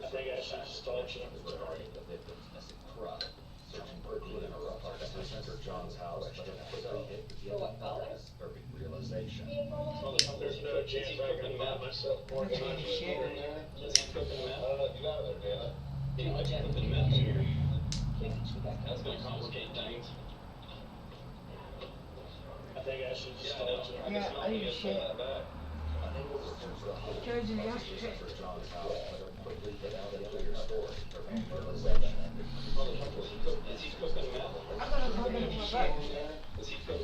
I think I should just start shooting for The victim's missing crop. Searching quickly interrupt officers enter John's house, but quickly hit the guilty man, disturbing realization. There's no chance I can find myself more time. Is he cooking meth? You got it there, Dana. He might be cooking meth here. That's gonna complicate things. I think I should just start shooting. Yeah, I do shit. Unable to return to the home, George, you have officers to- enter John's house, but quickly get out and clear storage, disturbing realization. Is he cooking meth? I'm gonna go to my back. Is he cooking